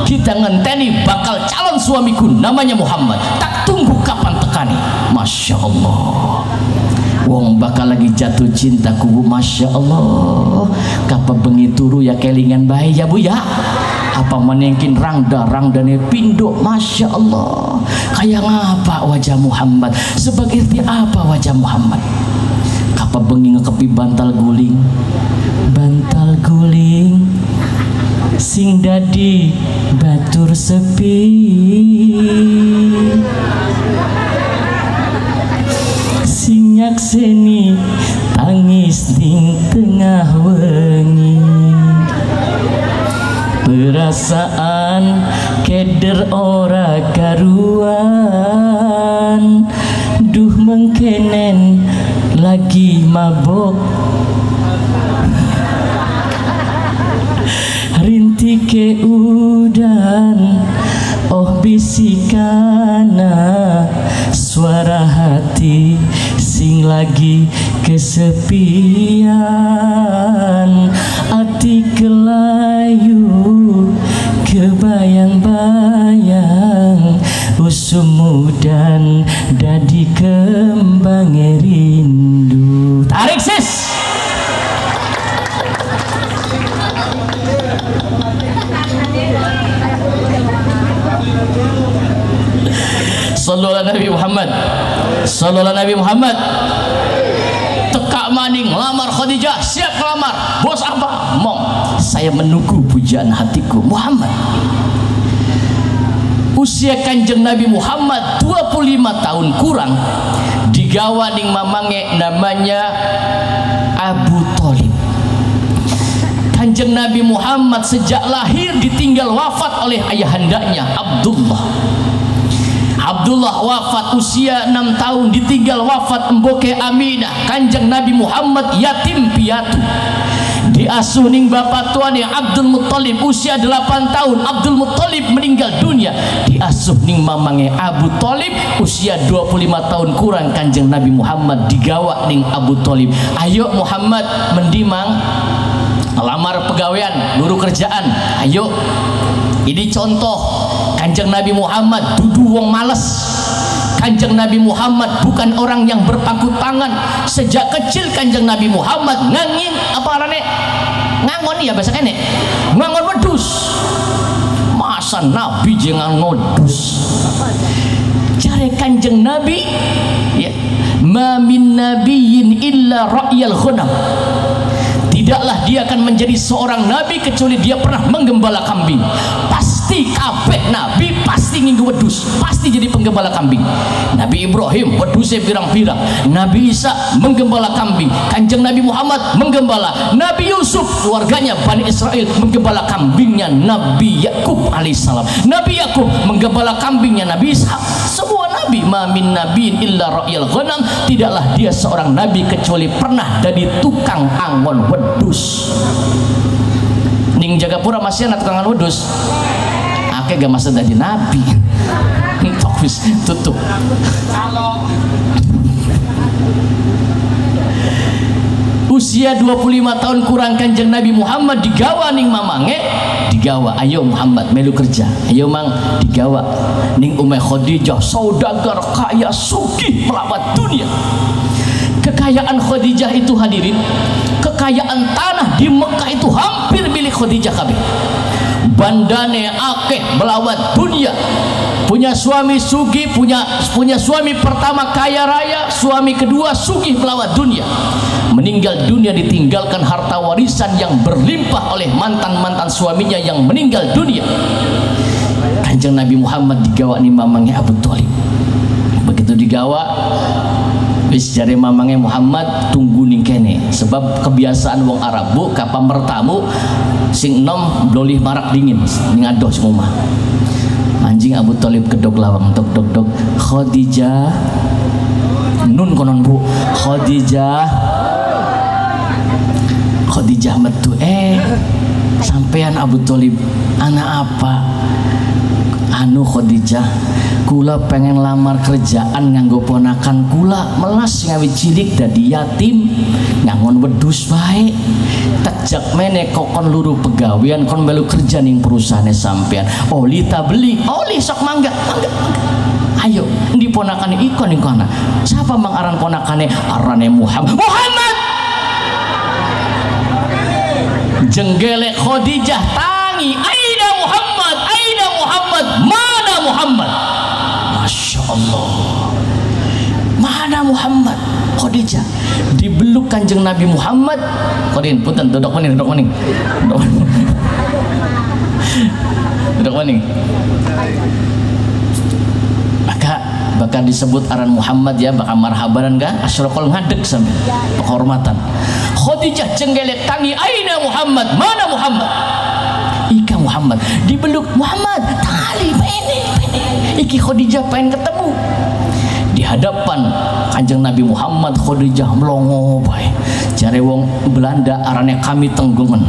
Kita ngenteni bakal calon suamiku namanya Muhammad. Tak tunggu kapan tekani. Masya Allah. Wong bakal lagi jatuh cinta ku, Masya Allah. Kapa bengi turu ya kelingan bae ya Bu ya. Apa menengkin rangdane pindo, Masya Allah. Kayak ngapa wajah Muhammad? Sebagai apa wajah Muhammad? Kapa bengi ngekepi bantal guling sing dadi batur sepi. Sinyak seni tangis ning tengah wengi, perasaan keder ora karuan. Duh mengkenen lagi mabok, tike udan oh bisikana suara hati sing lagi kesepian ati kelayu kebayang-bayang usum dan dadi kembang rindu. Tarik sis. Sallallahu Nabi Muhammad. Sallallahu Nabi Muhammad. Tekak maning lamar Khadijah, siap lamar. Bos apa? Mong, saya menunggu pujaan hatiku Muhammad. Usia Kanjeng Nabi Muhammad 25 tahun kurang, digawa ning mamange namanya Abu Thalib. Kanjeng Nabi Muhammad sejak lahir ditinggal wafat oleh ayahandanya Abdullah. Abdullah wafat usia 6 tahun, ditinggal wafat emboke Aminah. Kanjeng Nabi Muhammad yatim piatu, diasuh ning bapak tuane Abdul Muthalib usia 8 tahun. Abdul Muthalib meninggal dunia, diasuh ning mamange Abu Thalib usia 25 tahun kurang. Kanjeng Nabi Muhammad digawa ning Abu Thalib, ayo Muhammad mendimang lamar pegawaian nuru kerjaan, ayo. Ini contoh Kanjeng Nabi Muhammad dudu wong males. Kanjeng Nabi Muhammad bukan orang yang berpangku tangan. Sejak kecil Kanjeng Nabi Muhammad ngangin apa arane? Ngangon ya bahasa kene. Ngangon wedus. Masa Nabi jangan ngodus. Cari Kanjeng Nabi ya, ma min nabiyyin illa ra'yal ghanam. Tidaklah dia akan menjadi seorang nabi kecuali dia pernah menggembala kambing. Pasti kabeh nabi pasti nginggu wedus, pasti jadi penggembala kambing. Nabi Ibrahim wedusnya pirang-pirang, Nabi Isa menggembala kambing, Kanjeng Nabi Muhammad menggembala, Nabi Yusuf keluarganya Bani Israel menggembala kambingnya Nabi Yakub alaihissalam, Nabi Yakub menggembala kambingnya Nabi Isa. Semua nabi, ma min nabiin illa ra'yal ghanam, tidaklah dia seorang nabi kecuali pernah jadi tukang angon wedus. Ning Jagapura masih anak tukang angon wedus. Ake gak masa jadi nabi. Tokis tutup. Usia 25 tahun kurang Kanjeng Nabi Muhammad digawa ning mamange, digawa, ayo Muhammad melu kerja, ayo mang digawa ning Ummu Khadijah, saudagar kaya sugih melawat dunia. Kekayaan Khadijah itu hadirin, kekayaan tanah di Mekah itu hampir milik Khadijah kabeh. Bandane akeh melawat dunia, punya suami sugih, punya suami pertama kaya raya, suami kedua sugih melawat dunia. Meninggal dunia ditinggalkan harta warisan yang berlimpah oleh mantan-mantan suaminya yang meninggal dunia. Kanjeng Nabi Muhammad digawa nih mamangnya Abu Thalib. Begitu digawa, wis jare mamangnya Muhammad tunggu ning kene, sebab kebiasaan wong Arab bu kapan bertamu sing enom blolih marak dingin ning adoh sing omah. Anjing Abu Thalib kedok lawang dok dok dok, Khadijah nun konon bu, Khadijah metu sampean Abu Thalib anak apa? Anu Khadijah, kula pengen lamar kerjaan nganggo ponakan kula melas ngawi cilik dadi yatim ngangon wedus baik. Tekjak meneh kokon luru pegawean kon melu kerja ning perusahaane sampean. Oli ta beli, oli sok mangga. Ayo, di ponakane ikon ning kana. Siapa mang aran ponakane? Arane Muhammad. Jenggelek Khadijah tangi, aina Muhammad, aina Muhammad, mana Muhammad? Masya Allah, mana Muhammad? Khadijah dibeluk Kanjeng Nabi Muhammad. Kodin punten duduk maning, duduk maning, duduk maning. Maka bakal disebut aran Muhammad ya, bakal marhabanan kan, asyraqal ngadeg sampai penghormatan. Khadijah jenggelek tangi, aina Muhammad, mana Muhammad? Ika Muhammad dibeluk, Muhammad tali pene iki Khadijah pengen ketemu. Di hadapan Kanjeng Nabi Muhammad Khadijah melongo bae, jare wong Belanda arane kami tenggongen.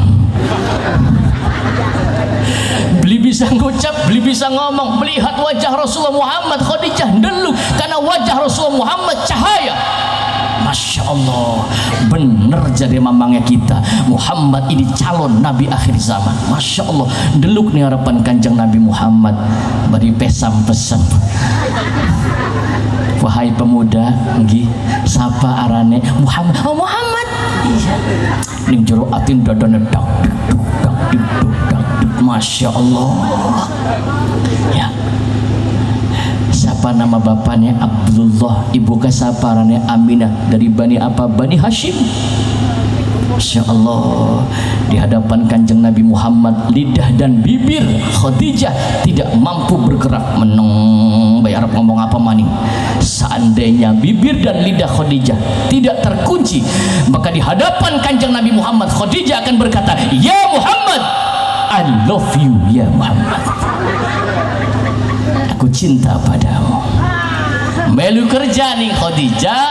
bisa ngucap, beli bisa ngomong. Melihat wajah Rasulullah Muhammad, Khadijah ndeluk karena wajah Rasulullah Muhammad cahaya. Masya Allah, bener jadi mamangnya kita. Muhammad ini calon Nabi akhir zaman. Masya Allah, ndeluk nih harapan kanjeng Nabi Muhammad. Bari pesam-pesam. Wahai pemuda, nggih, sapa arane Muhammad. Oh Muhammad. Iya. Ning jero atin dadane dak duk dak duk dak duk. Masya Allah. Ya. Siapa nama bapaknya? Abdullah. Ibu kasaparannya Aminah. Dari Bani apa? Bani Hashim. Masya Allah. Di hadapan kanjeng Nabi Muhammad, lidah dan bibir Khadijah tidak mampu bergerak. Meneng bayar ngomong apa maning. Seandainya bibir dan lidah Khadijah tidak terkunci, maka di hadapan kanjeng Nabi Muhammad, Khadijah akan berkata, ya Muhammad, I love you ya Muhammad, aku cinta padamu. Melu kerja nih Khadijah,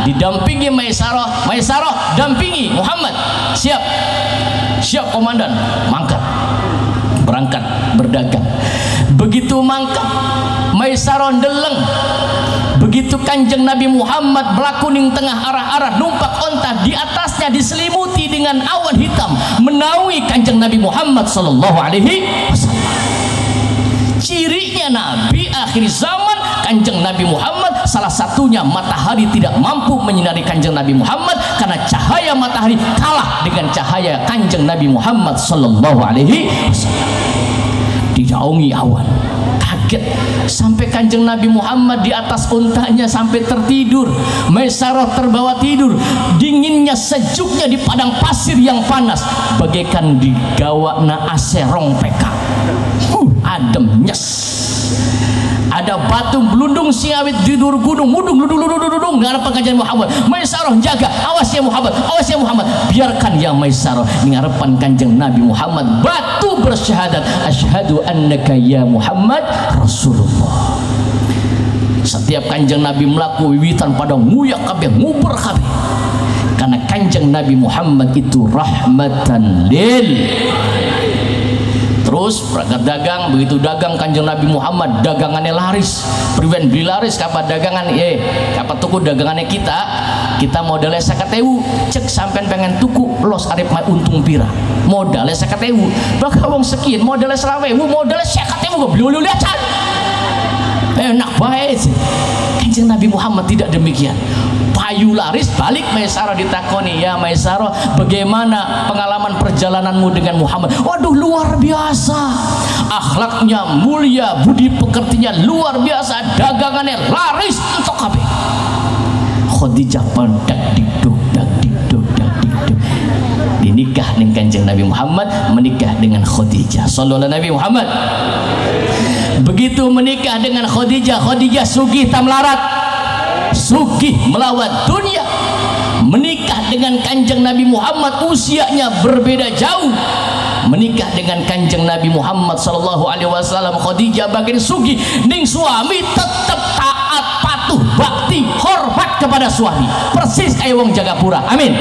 didampingi Maisarah. Maisarah dampingi Muhammad. Siap, siap komandan. Mangkat, berangkat berdagang. Begitu mangkat, Maisarah ndeleng. Begitu kanjeng Nabi Muhammad berlaku ning tengah arah-arah, numpak onta, di atasnya diselimuti dengan awan hitam, menaungi kanjeng Nabi Muhammad sallallahu alaihi wasallam. Cirinya Nabi akhir zaman, kanjeng Nabi Muhammad, salah satunya matahari tidak mampu menyinari kanjeng Nabi Muhammad karena cahaya matahari kalah dengan cahaya kanjeng Nabi Muhammad sallallahu alaihi wasallam. Dinaungi awan, kaget sampai kanjeng Nabi Muhammad di atas untanya sampai tertidur. Maisarah terbawa tidur, dinginnya sejuknya di padang pasir yang panas bagaikan digawana aserong peka. Adem nyes. Ada batu belundung siawit di dur gunung mudung dudung dengan pengajian Muhammad. Maisarah jaga, awas ya Muhammad, awas ya Muhammad. Biarkan ya Maisarah mengharapan kanjeng Nabi Muhammad. Batu bersyahadat, asyhadu annaka ya Muhammad Rasulullah. Setiap kanjeng Nabi melaku wiwitan pada nguyak kabeh, nguber kabeh. Karena kanjeng Nabi Muhammad itu rahmatan lil. Terus berangkat dagang, begitu dagang kanjeng Nabi Muhammad dagangannya laris. Priwen beli laris kapan dagangan kapan tuku dagangannya kita modalnya 50.000, cek sampean pengen tuku los arep mai untung pira. Modalnya 50.000. Bakal wong sekian modalnya 20.000, modalnya 50.000 kok beli lihat. Enak baik sih. Kanjeng Nabi Muhammad tidak demikian. Payu laris, balik Maisarah ditakoni, ya Maisarah, bagaimana pengalaman perjalananmu dengan Muhammad? Waduh, luar biasa, akhlaknya mulia, budi pekertinya luar biasa, dagangannya laris untuk kabeh. Khadijah dak dikduk dak dikduk dak dikduk. Dinikah dengan kanjeng Nabi Muhammad, menikah dengan Khadijah. Sallallahu Nabi Muhammad. Begitu menikah dengan Khadijah, Khadijah sugih tamlarat, sugih melawan dunia. Menikah dengan kanjeng Nabi Muhammad, usianya berbeda jauh. Menikah dengan kanjeng Nabi Muhammad sallallahu alaihi wasallam, Khadijah bagian sugih ning suami tetap taat, patuh, bakti, hormat kepada suami, persis kayak wong Jagapura. Amin.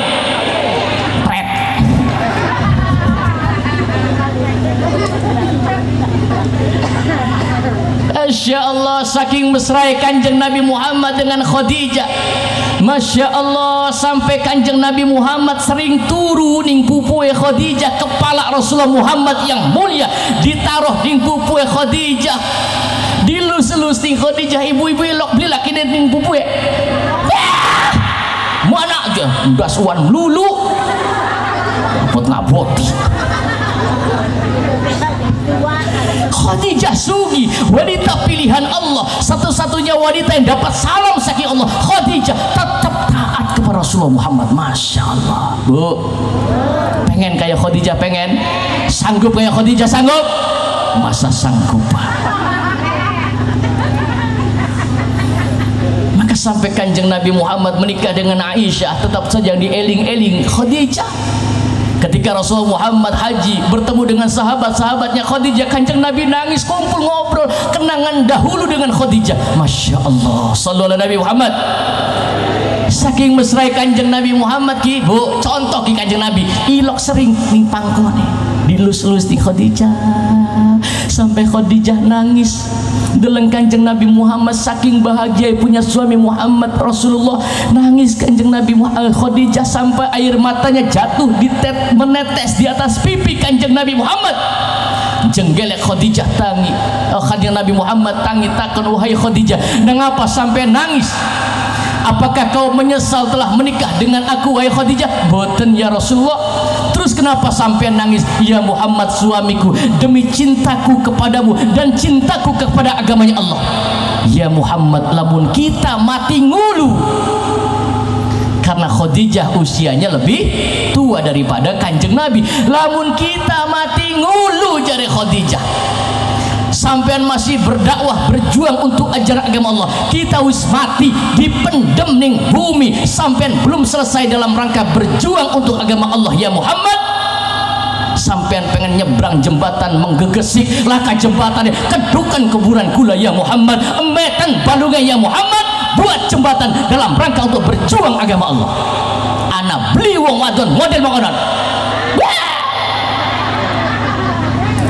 Masya Allah, saking mesra kanjeng Nabi Muhammad dengan Khadijah. Masya Allah, sampai kanjeng Nabi Muhammad sering turu ning pupue Khadijah. Kepala Rasulullah Muhammad yang mulia ditaruh ning pupue Khadijah. Dilus-lus ning Khadijah, ibu-ibu elok beli laki ning pupue. Mana aja dasuan lulu buat ngaboti. Khadijah sugi, wanita pilihan Allah, satu-satunya wanita yang dapat salam saking Allah. Khadijah tetap taat kepada Rasulullah Muhammad. Masya Allah. Bu, pengen kayak Khadijah? Pengen? Sanggup kayak Khadijah? Sanggup? Masa sanggup, Pak? Maka sampai kanjeng Nabi Muhammad menikah dengan Aisyah, tetap saja dieling-eling Khadijah. Ketika Rasulullah Muhammad haji bertemu dengan sahabat-sahabatnya Khadijah, kanjeng Nabi nangis, kumpul ngobrol kenangan dahulu dengan Khadijah. Masya Allah. Sallallahu Nabi Muhammad. Saking mesra kanjeng Nabi Muhammad ki, bu, contoh ki kanjeng Nabi ilok sering ning pangkone dilus-lus di Khadijah. Sampai Khadijah nangis deleng Kanjeng Nabi Muhammad, saking bahagia punya suami Muhammad Rasulullah. Nangis Kanjeng Nabi Muhammad Khadijah sampai air matanya jatuh menetes di atas pipi Kanjeng Nabi Muhammad. Jenggelek Khadijah tangi, Kanjeng Nabi Muhammad tangi takon, wahai Khadijah, mengapa sampai nangis? Apakah kau menyesal telah menikah dengan aku, wahai Khadijah? Boten ya Rasulullah. Terus kenapa sampai nangis? Ya Muhammad suamiku, demi cintaku kepadamu dan cintaku kepada agamanya Allah. Ya Muhammad, lamun kita mati ngulu, karena Khadijah usianya lebih tua daripada Kanjeng Nabi. Lamun kita mati ngulu jare Khadijah, sampean masih berdakwah berjuang untuk ajaran agama Allah, kita wis mati dipendem ning bumi, sampean belum selesai dalam rangka berjuang untuk agama Allah. Ya Muhammad, sampean pengen nyebrang jembatan menggegesik laka jembatannya kedukan kuburan kula. Ya Muhammad, embetan balungan ya Muhammad, buat jembatan dalam rangka untuk berjuang agama Allah. Anak beli wong wadon model makanan.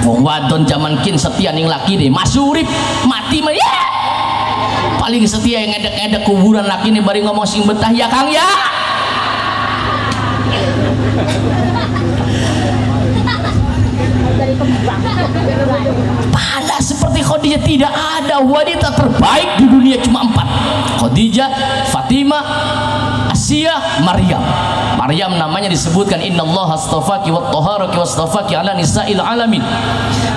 Wong wadon zaman kin setia ning laki nih, masurip mati mah ya. Paling setia yang ngedek-ngedek kuburan laki nih bari ngomong sing betah ya Kang ya. Pada seperti Khadijah tidak ada wanita terbaik di dunia, cuma 4: Khadijah, Fatimah, Asiyah, Maryam. Maryam namanya disebutkan innallaha astafaki wa taharaki wa astafaki ala nisa'il alamin.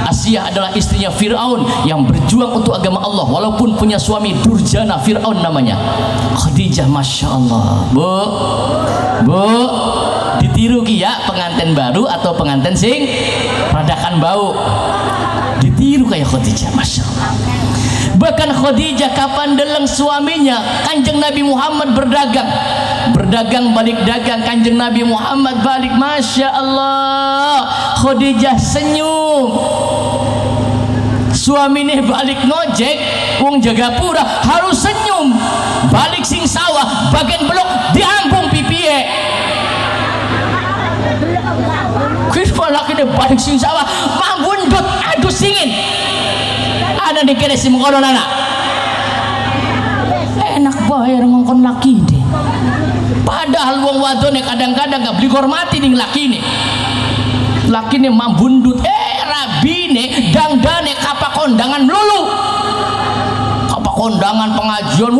Asiyah adalah istrinya Fir'aun yang berjuang untuk agama Allah walaupun punya suami durjana, Fir'aun namanya. Khadijah, Masya Allah. Bu ditiru ki ya pengantin baru atau pengantin sing radakan bau, ditiru kayak Khadijah, Masya Allah. Bahkan Khadijah kapan deleng suaminya Kanjeng Nabi Muhammad berdagang balik dagang, Kanjeng Nabi Muhammad balik, Masya Allah. Khadijah senyum, suaminya balik ngojek wong Jagapura harus senyum, balik sing sawah bagian blok diambung pipiye. Kisah laki dia balik sing sawah mambundut aduh singin ada di kene si mengkono anak enak bayar ngongkon laki deh. Padahal wong wadone kadang-kadang gak beli hormati ning lakine. Lakine mambundut rabine dangdane kapak kondangan melulu. Kapak kondangan pengajian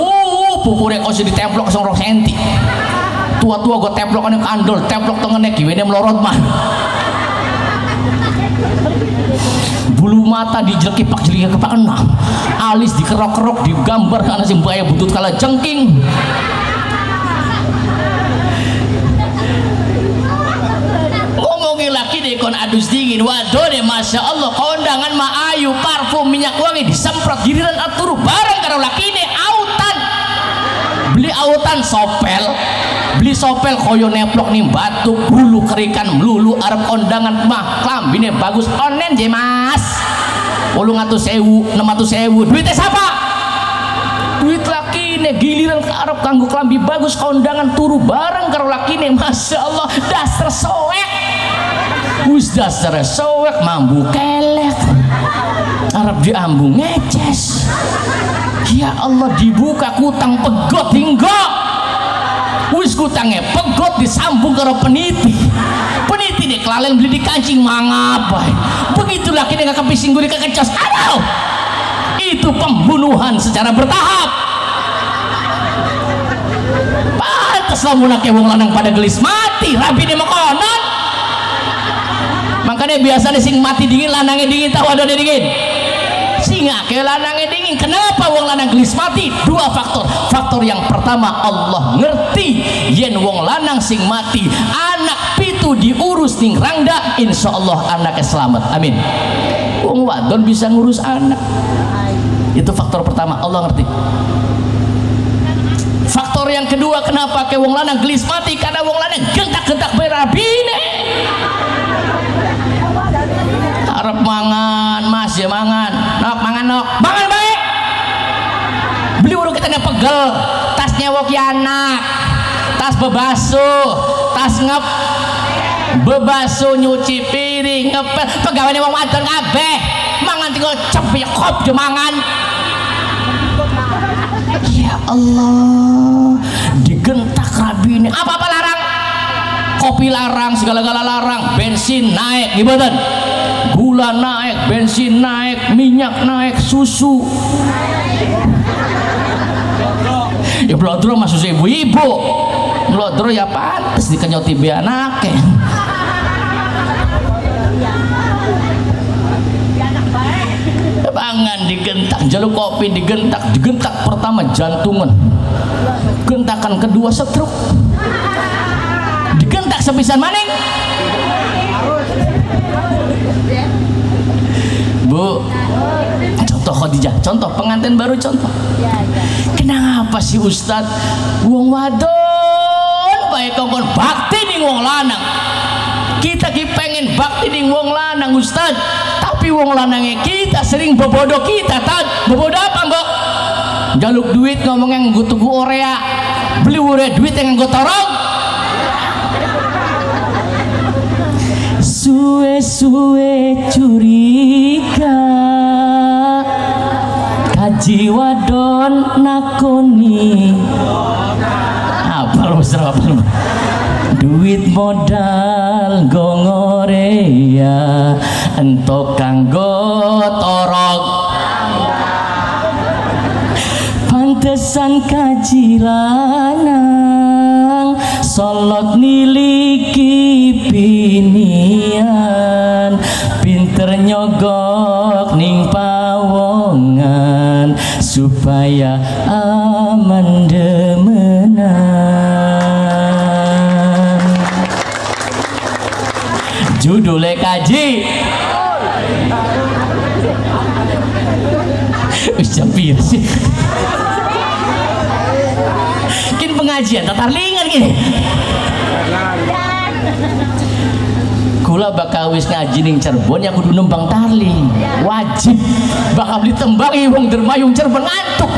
pupure kok ditemplok 2 cm. Tua-tua gue templokane kandol, templok tengene giwene melorot mah. Bulu mata dijelek-pak enam, alis dikerok-kerok digambar karena sing bahaya butut kala jengking. Ngomongin laki deh kon adus dingin, waduh deh Masya Allah, kondangan mah ayu, parfum minyak wangi disemprot, giliran atur bareng karo laki deh autan. Beli autan sopel, beli sopel koyo neplok nih batu bulu kerikan melulu arep kondangan mah klambine bagus onen je mas 800.000 600.000 duitnya siapa? Duit lakine giliran arep kanggo klambi bagus kondangan turu bareng karo lakine, Masya Allah dasar soek wis dasar soek mambu kelek arep diambung ngeces. Ya Allah dibuka kutang pegot hingga wis kutangnya pegot disambung karo peniti deh kelalen beli di kancing mangapai begitu laki dia gak kepising gue kekecos. Aduh itu pembunuhan secara bertahap. Pantes lamun ake wong lanang pada gelis mati rabi dia makonon. Makanya biasanya sing mati dingin lanangnya dingin tahu ada dingin singa ke lanangnya dingin. Kenapa wong lanang gelis mati? 2 faktor. Faktor yang pertama, Allah ngerti yen wong lanang sing mati anak pitu diurus ning rangda, insya Allah anaknya selamat, amin. Wong wadon bisa ngurus anak, itu faktor pertama, Allah ngerti. Faktor yang kedua, kenapa ke wong lanang gelis mati? Karena wong lanang gentak-gentak berabine arep mangan mas ya mangan baik beli urut kita pegel tas nyewok anak tas bebasuh tas bebasuh nyuci piring ngepel pegawainya wong wadon kabeh mangan tinggal cepet kop jemangan. Ya Allah, digentak Rabi ini. Apa-apa larang? Kopi larang, segala-gala larang, bensin naik, gimana? Gula naik, bensin naik, minyak naik, susu. Ya blodro mah susu ibu-ibu. Blodro ya pantes dikenyoti be anake. Pangan digentak, jaluk kopi digentak pertama jantungan, gentakan kedua stroke, digentak sepisan maning. Bu, contoh Khadijah, contoh pengantin baru, contoh. Kenapa sih Ustadz wong wadon baik kongkon bakti ning wong lanang? Kita ki pengen bakti ning wong lanang Ustadz, tapi wong lanangnya kita sering bebodo kita. Bebodo apa mbok? Jaluk duit ngomongnya nggo tuku orea, beli orea duit yang nggo torong. Suwe-suwe curiga kaji wadon nakoni apa lo duit modal gongorea entok kanggo torok pantesan kaji lanang solot niliki binian pinter nyogok ning pawongan supaya aman demenan. Judulnya kaji Ucapir sih kin pengajian tatar lingan gini. Kula bakal wis ngaji ning Cirebon ya kudu nembang tarling wajib bakal ditembangi wong dermayung Cirebon ngantuk.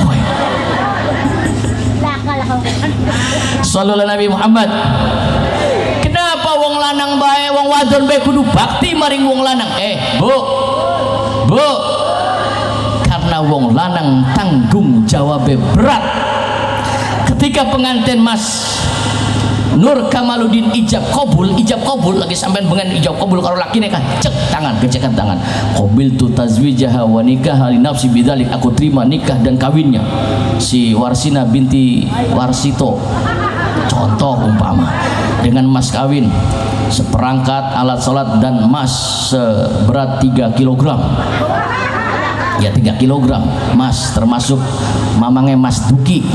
Sallallahu Nabi Muhammad. Kenapa wong lanang bae wong wadon bae kudu bakti maring wong lanang? Bu, karena wong lanang tanggung jawab berat. Ketika pengantin Mas Nur Kamaluddin ijab kabul lagi sampean bengan ijab kabul karo lakine kan cek tangan gecekan tangan qabil tu tazwijaha wa nikah li nafsi bidzalik, aku terima nikah dan kawinnya si Warsina binti Warsito. Contoh umpama dengan mas kawin seperangkat alat salat dan emas seberat 3 kg. Ya 3 kg mas termasuk mamangnya Mas Duki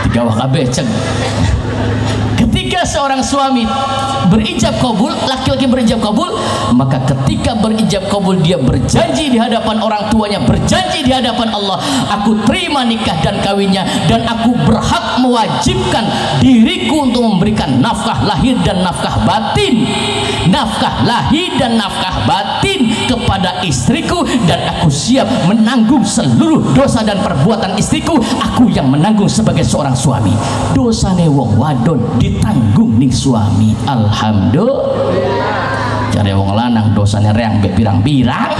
3 wakabe cek. Ketika seorang suami berijab kabul, laki-laki berijab kabul, maka ketika berijab kabul dia berjanji di hadapan orang tuanya, berjanji di hadapan Allah, aku terima nikah dan kawinnya dan aku berhak mewajibkan diriku untuk memberikan nafkah lahir dan nafkah batin, nafkah lahir dan nafkah batin kepada istriku, dan aku siap menanggung seluruh dosa dan perbuatan istriku. Aku yang menanggung sebagai seorang suami. Dosane wong wadon ditanggung ning suami. Alhamdulillah. Jare wong lanang dosanya reang be pirang-pirang.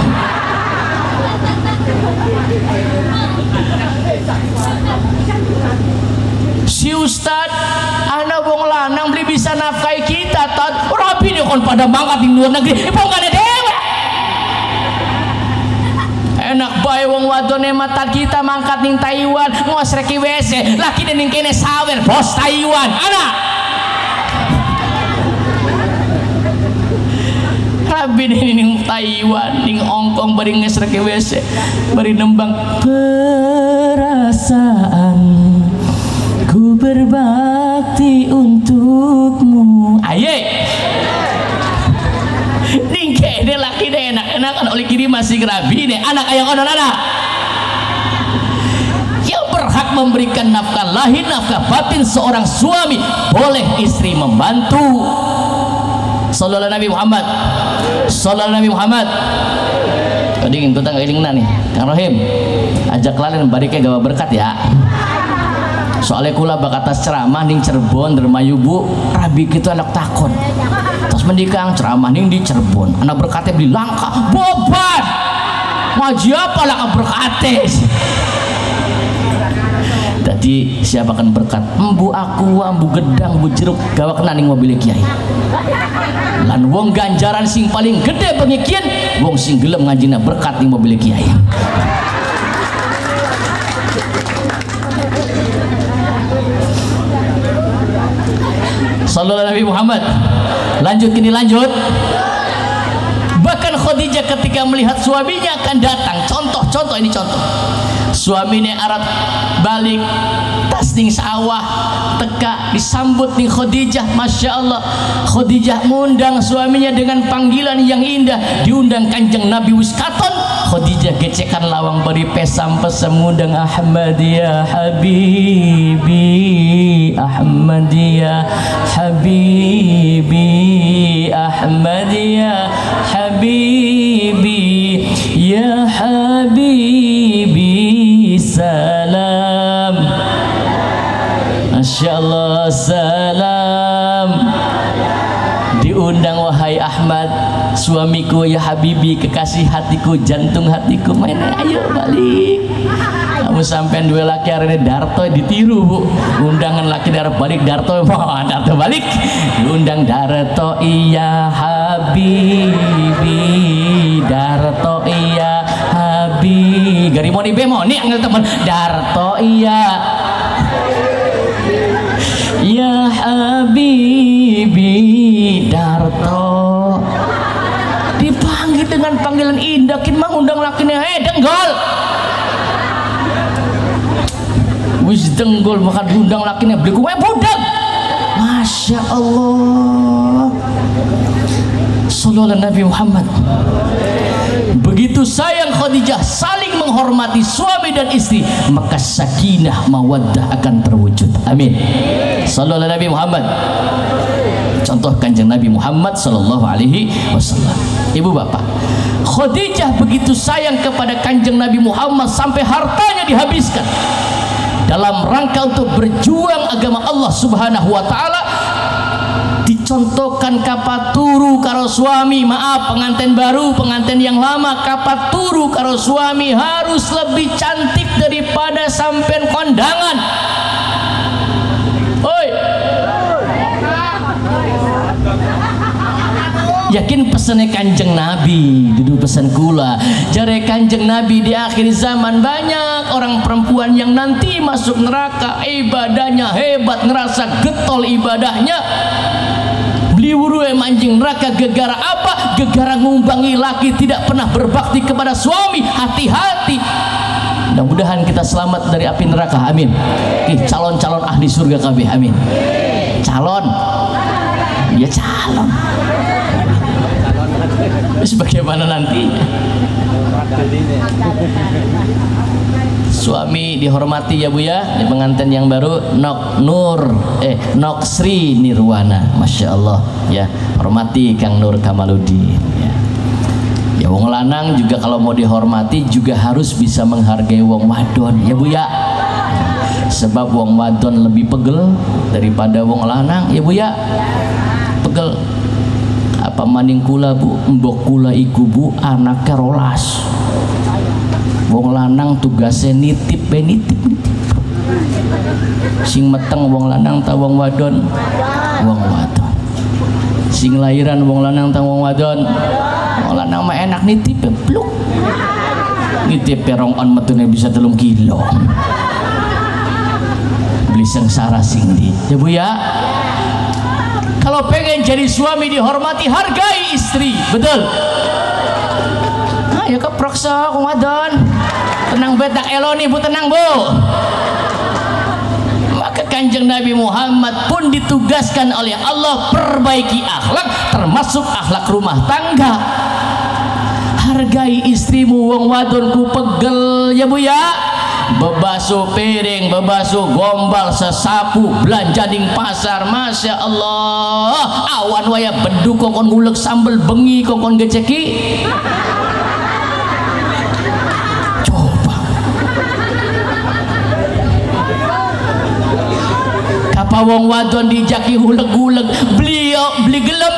Si Ustad anak wong lanang beli bisa nafkahi kita tat rapi nih kon pada mangkat di luar negeri pokoknya dewe enak bae wong wadone mata kita mangkat ning Taiwan ngosreki WC laki ning kene sawer bos Taiwan anak rapi ning Taiwan ning Hongkong bari ngesreki WC bari nembang perasaan ku berbakti untukmu. Aye. Ningke ini laki deh enak-enakan oleh kiri masih kerabi deh anak ayang ono anak. Yang berhak memberikan nafkah lahir nafkah batin seorang suami boleh istri membantu. Sallallahu Nabi Muhammad. Sallallahu Nabi Muhammad. Kadingin tutang kadingna nih. Kang Rohim. Ajak lalin barike gawa berkat ya. Soalnya kula bakatas ceramah ning Cirebon dermayu bu rabi gitu anak takon terus mendikang ceramah ning di Cirebon anak berkatnya beli langka bobat ngaji apa lah berkates. Jadi siapa kan berkat embu aku embu gedang embu jeruk gawa kena ning mobil kiai lan wong ganjaran sing paling gede bengi kian wong sing gelem ngajina berkat ning mobil kiai. Sallallahu Nabi Muhammad. Lanjut ini lanjut. Bahkan Khadijah ketika melihat suaminya akan datang, contoh ini contoh. Suaminya Arab balik tas ning sawah teka disambut ning Khadijah, Masya Allah. Khadijah ngundang suaminya dengan panggilan yang indah, diundang Kanjeng Nabi Wiskaton. Khadijah gecekan lawang beri pesam pesemudang Ahmad ya Habibi, Ahmad ya Habibi, Ahmad ya Habibi, ya Habibi, salam. Masya Allah, salam. Diundang wahai Ahmad, suamiku ya Habibi, kekasih hatiku, jantung hatiku, mana ayo balik. Kamu sampean dua laki hari ini Darto ditiru bu, undangan laki Darto balik, Darto mau Darto balik, diundang Darto iya Habibi, Darto iya Habibi, gari moni bemoni angel teman Darto iya ya Habibi, Darto dipanggil dengan panggilan indah. Kin mang undang lakinya denggol wis denggol maka diundang lakinya beli kue budak. Masya Allah. Sallallahu Nabi Muhammad. Begitu sayang Khadijah saling menghormati suami dan istri, maka sakinah mawaddah akan terwujud. Amin. Sallallahu Nabi Muhammad. Contoh Kanjeng Nabi Muhammad sallallahu alaihi wasallam. Ibu bapak, Khadijah begitu sayang kepada Kanjeng Nabi Muhammad sampai hartanya dihabiskan dalam rangka untuk berjuang agama Allah Subhanahu wa taala. Dicontohkan kapat turu karo suami, maaf pengantin baru, pengantin yang lama, kapat turu karo suami harus lebih cantik daripada sampean kondangan. Oi, yakin pesannya Kanjeng Nabi, duduk pesan kula jare Kanjeng Nabi di akhir zaman banyak orang perempuan yang nanti masuk neraka, ibadahnya hebat, ngerasa getol ibadahnya, beli wurue manjing neraka. Gegara apa? Gegara ngumbangi laki tidak pernah berbakti kepada suami. Hati-hati, mudah-mudahan kita selamat dari api neraka, amin. Calon-calon ahli surga kabeh, amin. Calon ya calon bagaimana nantinya. Suami dihormati ya bu ya, di pengantin yang baru Nok Sri Nirwana, Masya Allah ya, hormati Kang Nur Kamaludin ya. Wong lanang juga kalau mau dihormati juga harus bisa menghargai wong wadon ya bu ya, sebab wong wadon lebih pegel daripada wong lanang ya bu ya. Pegel apa maning kula bu, mbok kula iku bu anaknya rolas, wong lanang tugasnya nitip sing meteng wong lanang ta wong wadon, wong wadon sing lahiran wong lanang ta wong wadon, wong lanang mah enak nitip bluk, nitip perongan metune bisa 3 kilo, beli sengsara sing di ya bu ya. Kalau pengen jadi suami dihormati, hargai istri, betul. Ayo keproksa kumadon, tenang betak eloni bu, tenang bu. Maka Kanjeng Nabi Muhammad pun ditugaskan oleh Allah perbaiki akhlak, termasuk akhlak rumah tangga. Hargai istrimu, wong wadonku pegel ya bu ya. Bebasuh piring, bebasuh gombal, sesapu, belanja ding pasar, Masya Allah. Awan waya beduk kokon ngulek sambel bengi kokon geceki. Coba kapa wong wadon dijaki huleg-huleg, beli gelem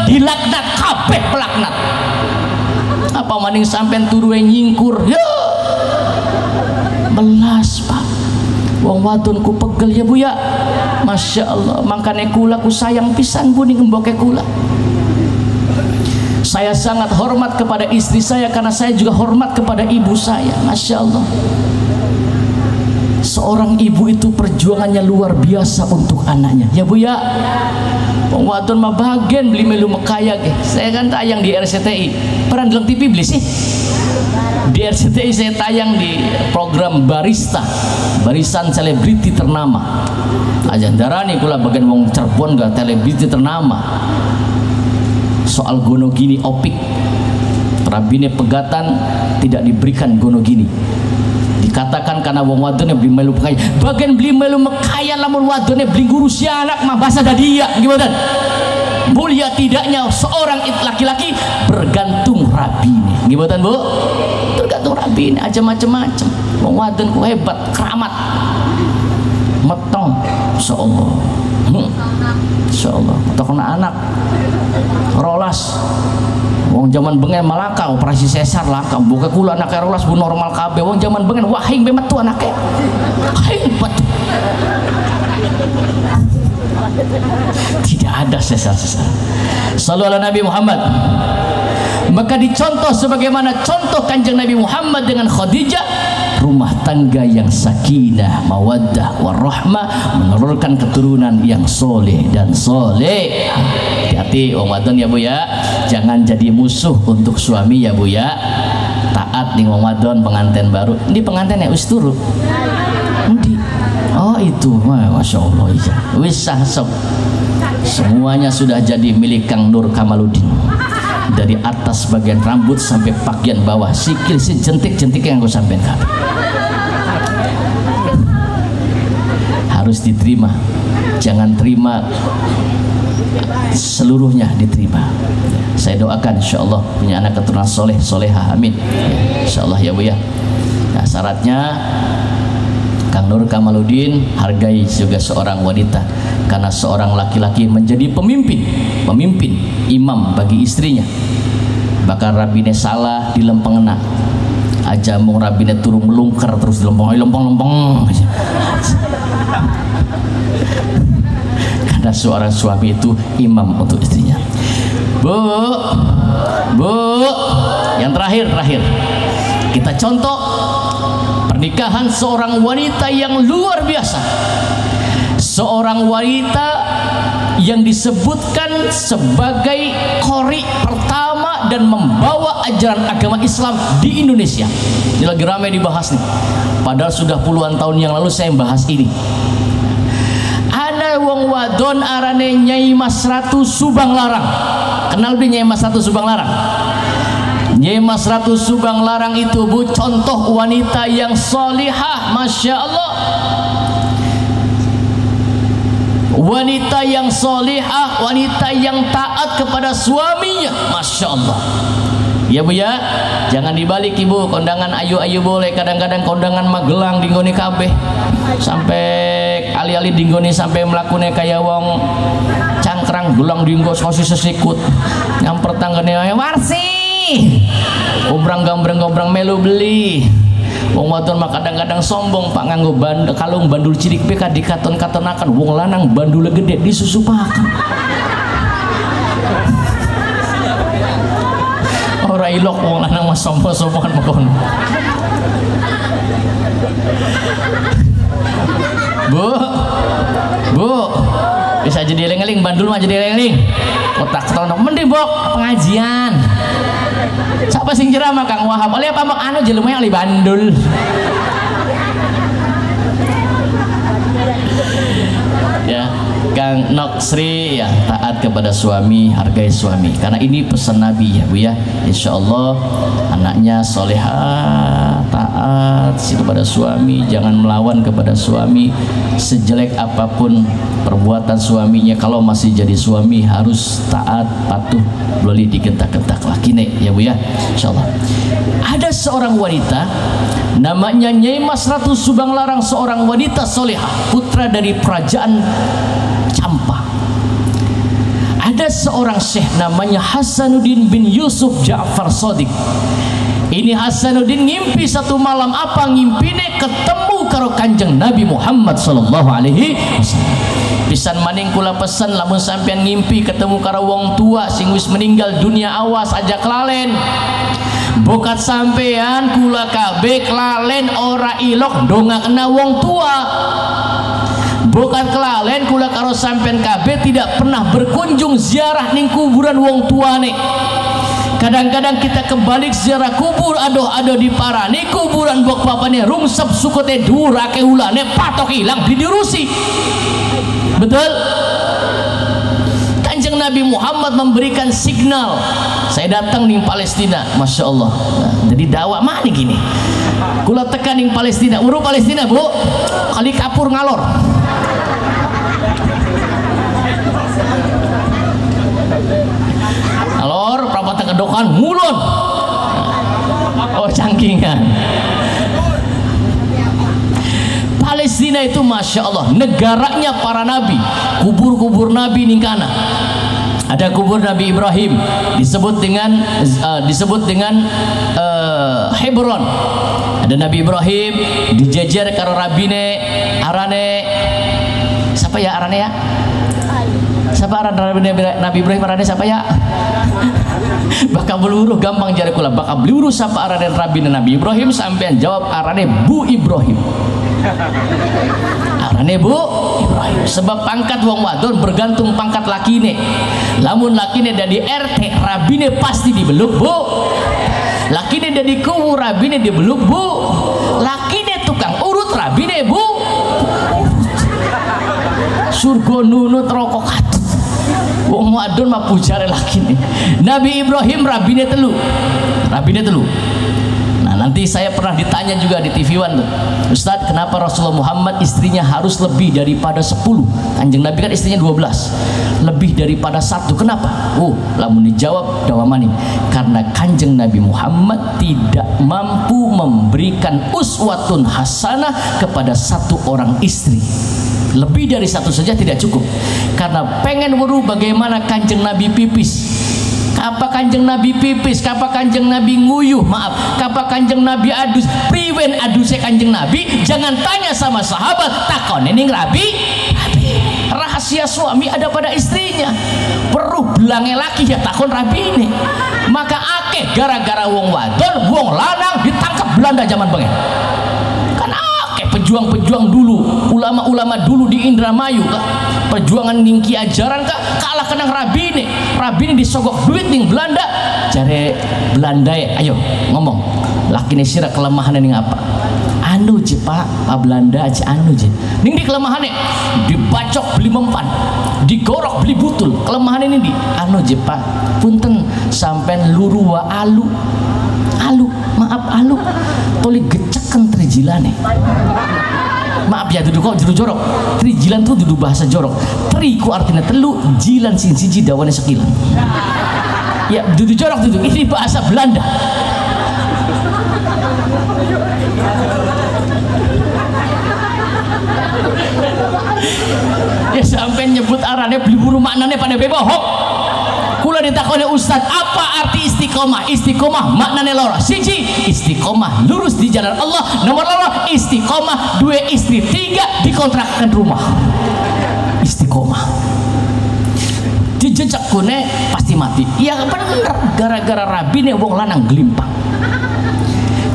dilaknat kabeh pelaknat. Apa maning sampean turu nyingkur ya belas Pak wong wadon ku pegel ya Bu ya. Masya Allah, makanya kula ku sayang pisan Bu ning emboke kula. Saya sangat hormat kepada istri saya karena saya juga hormat kepada ibu saya. Masya Allah, seorang ibu itu perjuangannya luar biasa untuk anaknya ya Bu ya. Wong wadon mah bagian beli melu mekaya ge. Saya kan tayang di RCTI. Pernah ndelok TV beli sih? Di RCTI saya tayang di program Barista, barisan selebriti ternama. Ajan darani kula bagian wong Cirebon gak selebriti ternama. Soal gono gini opik. Rabine pegatan tidak diberikan gono gini. Dikatakan karena wong wadone beli melu mekaya. Bagian beli melu mekaya lamun wadone beli guru si anak mah bahasa dadia gimana? Mulia tidaknya seorang laki-laki bergantung rabine. Gimana Bu? Tergantung rabine aja macam-macam. Wong wadon ku hebat, keramat. Metong, insyaallah. Insyaallah. Atau kena anak. Rolas. Wong zaman bengen Malaka operasi sesar lah. Buka kula anak rolas bu normal kabeh. Wong zaman bengen wahing be metu anake. Hebat. Tidak ada sesar-sesar. Sallu ala Nabi Muhammad. Maka dicontoh sebagaimana contoh Kanjeng Nabi Muhammad dengan Khadijah, rumah tangga yang sakinah, mawaddah, warahmah, menurunkan keturunan yang soleh dan soleh. Hati-hati wong wadon ya Bu ya, jangan jadi musuh untuk suami ya Bu ya. Taat nih wong wadon pengantin baru. Ini pengantinnya wis turu. Oh itu, Masya Allah iya. Wis sahsep. Semuanya sudah jadi milik Kang Nur Kamaludin. Dari atas bagian rambut sampai bagian bawah, sikil sejentik-jentik yang aku sampaikan harus diterima. Jangan terima seluruhnya, diterima. Saya doakan insya Allah punya anak keturunan soleh soleha, amin. Insya Allah ya Bu ya. Nah, syaratnya Kang Nur Kamaludin hargai juga seorang wanita, karena seorang laki-laki menjadi pemimpin imam bagi istrinya. Bahkan rabine salah di lempengna aja mung rabine turu melungker terus di lempeng karena seorang suami itu imam untuk istrinya. Bu, yang terakhir kita contoh pernikahan seorang wanita yang luar biasa, seorang wanita yang disebutkan sebagai qori pertama dan membawa ajaran agama Islam di Indonesia. Ini lagi ramai dibahas nih, padahal sudah puluhan tahun yang lalu saya bahas ini. Ada wong wadon arane Nyai Mas Ratu Subang Larang. Kenal di Nyai Mas Ratu Subang Larang? Nyai Mas Ratu Subang Larang itu Bu, contoh wanita yang solihah, Masya Allah. Wanita yang solihah, wanita yang taat kepada suaminya, Masya Allah. Ya Bu ya, jangan dibalik Ibu. Kondangan ayu-ayu boleh, kadang-kadang kondangan Magelang dinggoni kabeh, sampai ali-ali dinggoni sampai melakukannya kayak wong cangkrang gelang dinggo sosis sesikut nyamper tanggane ayo warsi gobrang melu beli. Wong wadon mah kadang-kadang sombong Pak, nganggo kalung bandul cilik beka dikaton-katonakan, wong lanang bandul gede disusupakan. Ora ilok wong lanang mah sombong-sombongan mekon. Bu, bisa jadi eling-eling, bandul mah jadi eling-eling. Otak tono mending bok pengajian. Siapa sing ceramah Kang Wahab? Oleh apa mak anu jelema yang li bandul. Ya, Kang Noksri ya, taat kepada suami, hargai suami. Karena ini pesan Nabi ya Bu ya. Insya Allah anaknya soleha, taat kepada suami, jangan melawan kepada suami. Sejelek apapun perbuatan suaminya, kalau masih jadi suami harus taat, patuh, boleh digentak-gentak lagi nih ya Bu ya. Insya Allah. Ada seorang wanita namanya Nyai Mas Ratu Subang Larang, seorang wanita soleha, putra dari kerajaan Campa. Ada seorang syekh namanya Hasanuddin bin Yusuf Ja'far Shadiq. Ini Hasanuddin ngimpi satu malam, apa ngimpine ketemu karo Kanjeng Nabi Muhammad sallallahu alaihi wasallam. Pisan maning kula pesan lamun sampean ngimpi ketemu karo wong tua sing wis meninggal dunia, awas aja kelalen. Bokat sampean kula kabeh kelalen ora ilok ndongakna wong tua. Bokat kelalen kula karo sampean kabeh tidak pernah berkunjung ziarah ning kuburan wong tuane. Kadang-kadang kita kembali ziarah kubur, aduh di parani kuburan bok papane rungsep sukote dhuwur akeh ulane patok hilang diurusi. Betul? Kanjeng Nabi Muhammad memberikan signal. Saya datang di Palestina, Masya Allah. Nah, jadi dakwah mana gini? Kula tekan di Palestina, urus Palestina bu, kali kapur ngalor. Alor, perapatan kedokan mulun. Oh cangkingan. Palestina itu Masya Allah, negaranya para nabi, kubur-kubur nabi ningkana. Ada kubur Nabi Ibrahim disebut dengan Hebron. Ada Nabi Ibrahim dijejer karo rabine arane siapa ya arane ya? Siapa aran Nabi Ibrahim arane siapa ya? Bakal beluruh gampang jari kula, bakal beluruh siapa arane rabine Nabi Ibrahim sampean jawab arane Bu Ibrahim. Arane Bu Ibrahim. Sebab pangkat wong wadon bergantung pangkat lakine. Lamun lakine dari RT, rabine pasti dibeluk Bu. Lakine dari kubu, rabine dibeluk Bu. Lakine tukang urut, rabine Bu. Surga nunut rokokat. Wong wadon mah pujare lakine. Nabi Ibrahim rabine telu. Rabine telu. Nanti saya pernah ditanya juga di TV One tuh, Ustadz kenapa Rasulullah Muhammad istrinya harus lebih daripada 10? Kanjeng Nabi kan istrinya 12, lebih daripada 1, kenapa? Lamun dijawab dawamani, karena Kanjeng Nabi Muhammad tidak mampu memberikan uswatun hasanah kepada satu orang istri. Lebih dari 1 saja tidak cukup, karena pengen weruh bagaimana Kanjeng Nabi pipis. Apa Kanjeng Nabi pipis, apa Kanjeng Nabi nguyuh, maaf, apa Kanjeng Nabi adus, priwen adusnya Kanjeng Nabi, jangan tanya sama sahabat, takon ini Rabi. Rahasia suami ada pada istrinya. Perlu belange laki ya takon Rabi ini. Maka akeh gara-gara wong wadon, wong lanang ditangkap Belanda zaman pengen. Kan akeh pejuang-pejuang dulu, ulama-ulama dulu di Indramayu kah? Perjuangan ningki ajaran kah? Kalah kenang Rabine. Rabine disogok duit ning Belanda. Jare Belanda ayo ngomong. Lakine sira kelemahannya ning apa? Anu je Pak Belanda aja anu je. Ning di kelemahannya dibacok beli mempan, digorok beli butul. Kelemahannya ini di anu je Pak. Punten sampean luru wa alu. Maaf alu. Toli geceken trijilane. Maaf ya duduk kok juru jorok. Trijilan tuh duduk bahasa jorok. Triku artinya telu, jilan sin siji dawane sekilan. Ya duduk jorok duduk. Ini bahasa Belanda. Ya sampai nyebut arane beli buru maknane pada bebohok. Kula ditakoni Ustaz, apa arti istiqomah? Istiqomah maknane loro. Siji, istiqomah lurus di jalan Allah. Nomor loro, istiqomah 2 istri 3 dikontrakkan rumah. Istiqomah. Dijejak kune pasti mati. Ya bener, gara-gara rabine wong lanang gelimpang.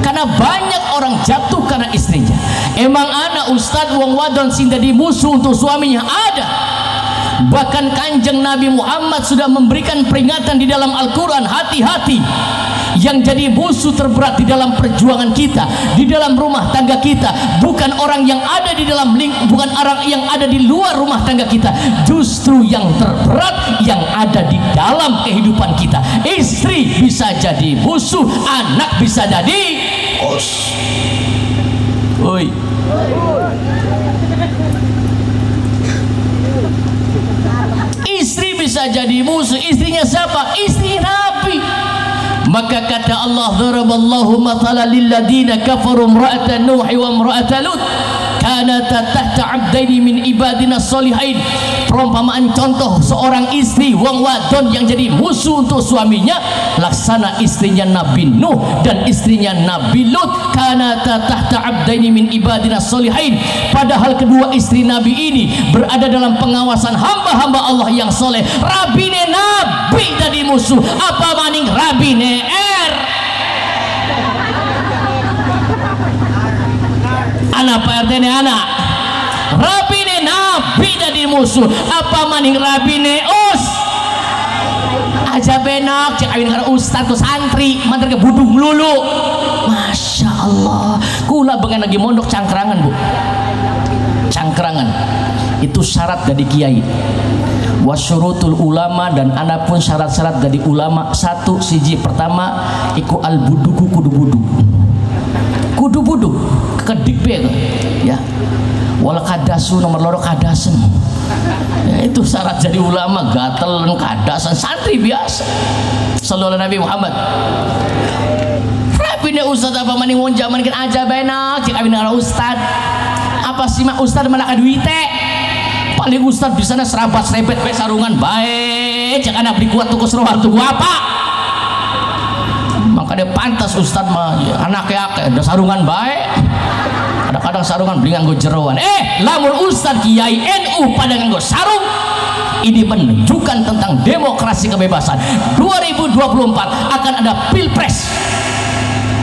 Karena banyak orang jatuh karena istrinya. Emang anak Ustaz wong wadon sing dadi musuh untuk suaminya ada. Bahkan Kanjeng Nabi Muhammad sudah memberikan peringatan di dalam Al-Quran, hati-hati. Yang jadi musuh terberat di dalam perjuangan kita, di dalam rumah tangga kita, bukan orang yang ada di dalam bukan orang yang ada di luar rumah tangga kita, justru yang terberat yang ada di dalam kehidupan kita. Istri bisa jadi musuh, anak bisa jadi bos. Oi. Istri bisa jadi musuh. Istrinya siapa? Istri Nabi. Maka kata Allah, daraballahu mathalan lil ladina kafaru imra'atan nuh wa imra'atan lut kana tahta abdaini min ibadina sholihain. Perumpamaan contoh seorang istri wong wadon yang jadi musuh untuk suaminya laksana istrinya Nabi Nuh dan istrinya Nabi Lut. Kana tahta abdaini min ibadina sholihain, padahal kedua istri Nabi ini berada dalam pengawasan hamba-hamba Allah yang soleh. Rabine Nabi jadi musuh, apa maning rabine anak Pak RT ini anak rabine Nabi jadi musuh, apa maning rabine aja benak cek awin karena ustad ke santri mantar ke budung lulu. Masya Allah, kula bengen lagi mondok Cangkrangan bu. Cangkrangan itu syarat dari kiai wasyurutul ulama, dan ana pun syarat-syarat dari ulama. Satu siji pertama iku al buduku kudu budu kedik be ya, wala kadasu nomor loro kadasen ya, itu syarat jadi ulama. Gatel kadasan santri biasa. Sallallahu Nabi Muhammad. Rabine ustad apa maning wong zaman kan aja benak cik awin ala ustad apa sih mak ustad malah kaduite paling ustad bisa serabat serempet be sarungan baik cek anak beli kuat tuku serohan tuku apa maka dia pantas ustad mah ya, anaknya ada sarungan baik. Kadang-kadang sarungan beli nganggo jeroan. Lamun ustad kiai NU pada nganggo sarung, ini menunjukkan tentang demokrasi kebebasan. 2024 akan ada pilpres.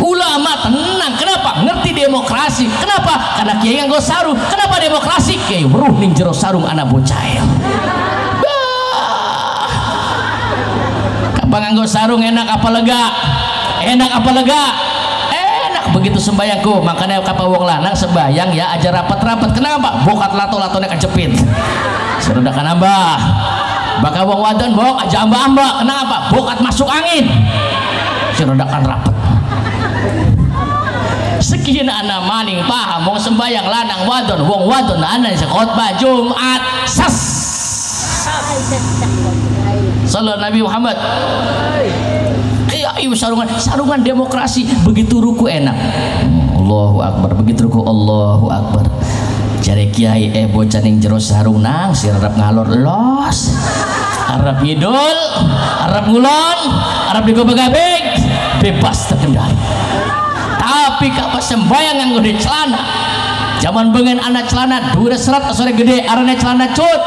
Ulama tenang, kenapa? Ngerti demokrasi. Kenapa? Karena kiai nganggo sarung. Kenapa demokrasi? Kiai weruh ning jero sarung anak bocah. Kapan nganggo sarung enak apa lega? Enak apa lega? Enak begitu sembayangku. Makanya kapa wong lanang sembayang ya aja rapat-rapat. Kenapa? Bokat lato-latone kejepit. Sudah kan ambah. Bakal wong wadon bok aja ambak-ambak. Kenapa? Bokat masuk angin. Sudah kan rapat. Sekian anak maning paham wong sembayang lanang wadon wong wadon anak khotbah Jumat sas. Sallallahu Nabi Muhammad. Ayo sarungan demokrasi begitu ruku enak. Allahu Akbar, begitu ruku Allahu Akbar. Jare kiai bocah ning jero sarung nang sirap ngalor los. Arab ngidul, Arab ngulon, Arab digobek-gabek, bebas terkendali. Tapi kapa sembayang nganggo di celana. Zaman bengen anak celana dure serat sore gede arane celana cut.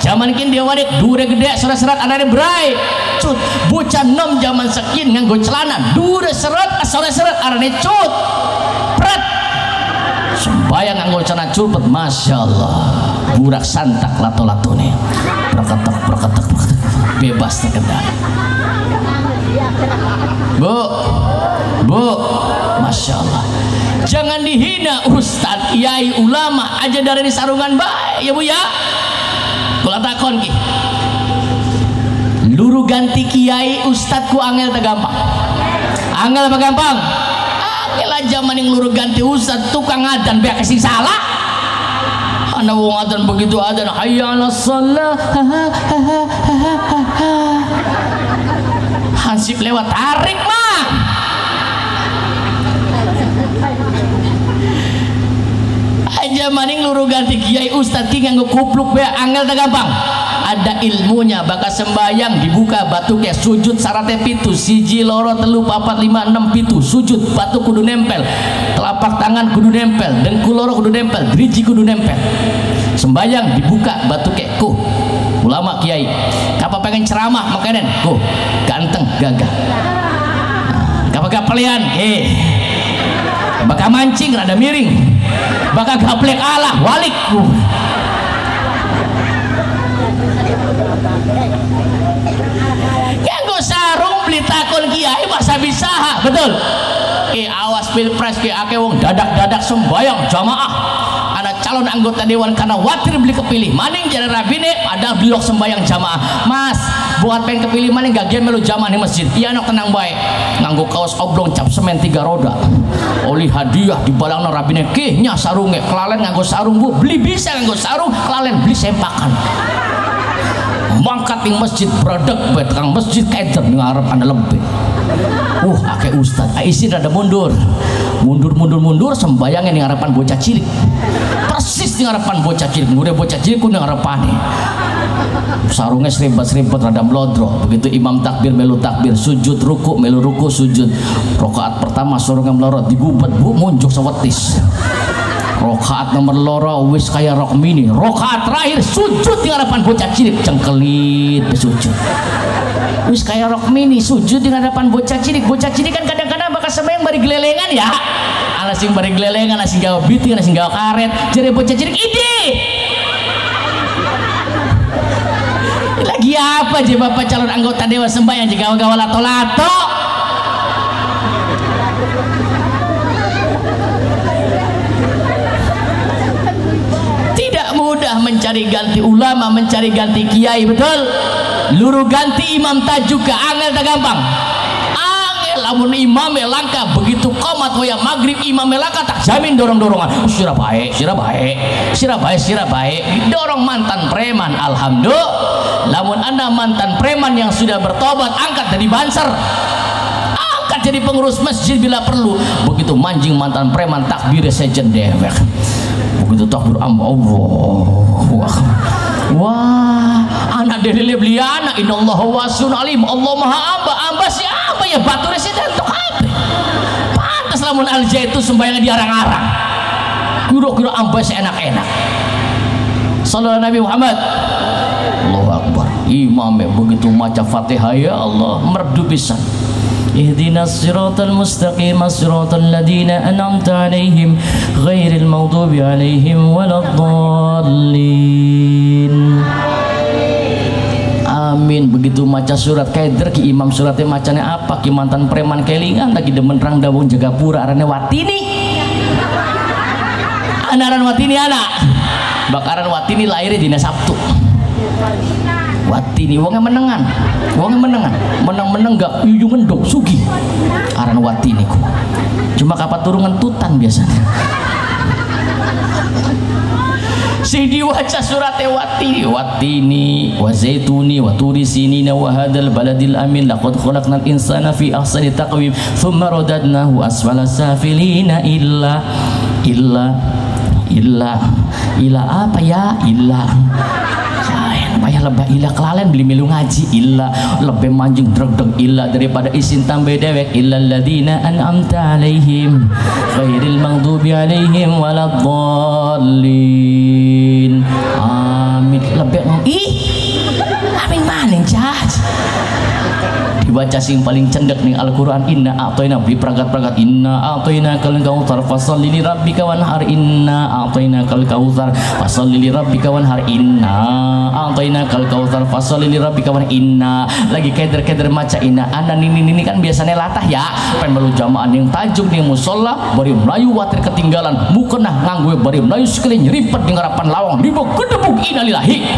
Zaman kini dia wadik dure gede sore serat arane brai. Cut bocah nom zaman sekian nganggo celana dure serat sore serat arane cut. Pret. Sembayang nganggo celana cut, masya Allah. Burak santak lato-latone. Berketak bebas terkendali. Bu, masya Allah. Jangan dihina ustad, kiai, ulama aja dari sarungan baik ya bu ya. Kula takon ki. Luru ganti kiai ustad ku angel teh gampang. Angel apa gampang? Angel aja maning luru ganti ustad tukang adan beak kasih salah. Ana wong adan begitu adan hayya 'alas shalah. Hansip lewat tarik mah. Aja maning luru ganti kiai ustad ki nganggo kupluk be angel teh gampang. Ada ilmunya, bakal sembayang dibuka batu kayak sujud syaratnya pitu siji loro telu papat lima enam pitu sujud batu kudu nempel, telapak tangan kudu nempel, dengkul loro kudu nempel, driji kudu nempel. Sembayang dibuka batu kayak ku ulama kiai kapa pengen ceramah makanan ku ganteng gagah kapa gapelian bakal mancing rada miring bakal gaplek alah walik nganggo sarung beli takon kiai masa bisa betul awas pilpres ki ake wong dadak-dadak sembayang jamaah anak calon anggota dewan karena watir beli kepilih maning jadi rabine ada blok sembayang jamaah mas buat pengen kepilih maning gak melu jamaah di masjid iya anak tenang baik nganggo kaos oblong cap semen 3 roda oli hadiah di balangna rabine nya sarungnya kelalen nganggo sarung bu beli bisa nganggo sarung kelalen beli sempakan mangkat di masjid brodek bet kang masjid keder ngarep anda lebih Akeh ustad Aisin rada mundur sembayangnya di harapan bocah cilik, persis di harapan bocah cilik, udah bocah cilik ku harapan sarungnya seribet rada melodro. Begitu imam takbir melu takbir, sujud ruku melu ruku sujud. Rakaat pertama sarungnya melorot digubet bu munjuk sawetis. Rakaat nomor loro wis kaya rok mini. Rakaat terakhir sujud di hadapan bocah cilik cengkelit sujud. Wis kaya rok mini sujud di hadapan bocah cilik. Bocah cilik kan kadang-kadang bakal sembahyang bari gelelengan ya. Ana sing bari gelelengan, ana sing gawe biti, ana sing gawe karet. Jare bocah cilik ide. Lagi apa je Bapak calon anggota dewan sembahyang je gawe-gawe lato-lato? Mudah mencari ganti ulama, mencari ganti kiai, betul. Luru ganti imam tajuk ke angel tak gampang. Angel lamun imam langka begitu qomat waya maghrib imam langka tak jamin dorong-dorongan. Sira baik dorong mantan preman. Alhamdulillah. Lamun Anda mantan preman yang sudah bertobat, angkat dari banser. Angkat jadi pengurus masjid bila perlu. Begitu manjing mantan preman takbir sejen dewek. Begitu takbir Allah. Wah, anak dari beliana innallaha wasun alim. Allah maha amba siapa ya batu residen untuk apa? Pantas lamun Al-Zaitun sembahyang di arang-arang. Kira-kira amba seenak-enak. Sallallahu Nabi Muhammad. Allahu Akbar. Imamnya begitu maca Fatihah ya Allah merdu pisan. Ihdinas siratal mustaqim siratal ladzina an'amta 'alaihim ghairil maghdubi 'alaihim waladdallin. Amin. Begitu maca surat kaider ki imam suratnya macanya apa ki mantan preman kelingan lagi demen rang dawung jaga pura arane Watini. Anaran Watini anak. Bakaran Watini lahirnya dina Sabtu. Watini wongnya menengan menang gak yuyung ngendok sugi aran Watini ku cuma kapat turungan tutan biasanya sing diwaca surat Watini wa zaituni wa turi sinina wa hadzal baladil amin laqad khalaqnal insana fi ahsani taqwim thumma radadnahu asfala safilina illa apa ya illa payah lebah ilah kelalen beli milu ngaji illa lebih manjing dreg-dreg illa daripada isin tambah dewek illa alladzina an'amta alaihim ghairil maghdubi alaihim waladdallin. Amin. Lebih amin maning jaj dibaca sing paling cendek nih Al-Quran inna a'toina beli peragat-peragat inna a'toina kal kautsar fasalli li rabbika wanhar inna a'toina kal kautsar fasalli li rabbika wanhar inna a'toina kal kautsar fasalli li rabbika wanhar inna lagi keder-keder maca inna ana ini kan biasanya latah ya pen melu jamaah yang tajuk ning musola bari melayu watir ketinggalan mukenah nganggo bari melayu sekali nyeripet di ngarapan lawang dibuk kedebuk innalillahi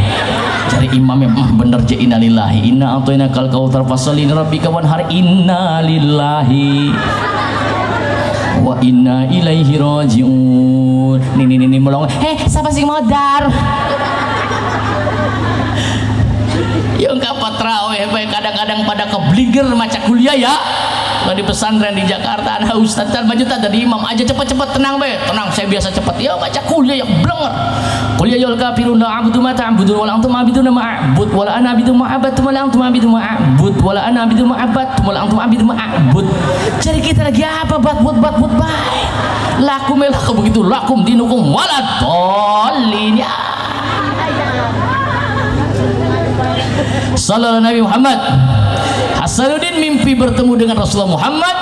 cari imamnya bener je innalillahi inna a'toina kal kautsar fasalli rabbika wanhar inna lillahi wa inna ilaihi rajiun. Ini melong. Siapa sih modar? Yang kapat terawih kadang-kadang pada keblinger maca kuliah ya. Kalau di pesantren di Jakarta ada ustaz baju tadi imam aja cepet-cepet tenang tenang saya biasa cepet ya baca kuliah yang blenger kuliah yul kafirun na'budu ma ta'budu wala antum ma'buduna ma'bud wala ana abidu ma'abadtum wala antum abidu ma'bud wala ana abidu ma'abadtum wala antum abidu ma'bud. Jadi kita lagi apa bat baik lakum begitu lakum dinukum waladdallin ya. Sallallahu Nabi Muhammad. Hasanuddin mimpi bertemu dengan Rasulullah Muhammad,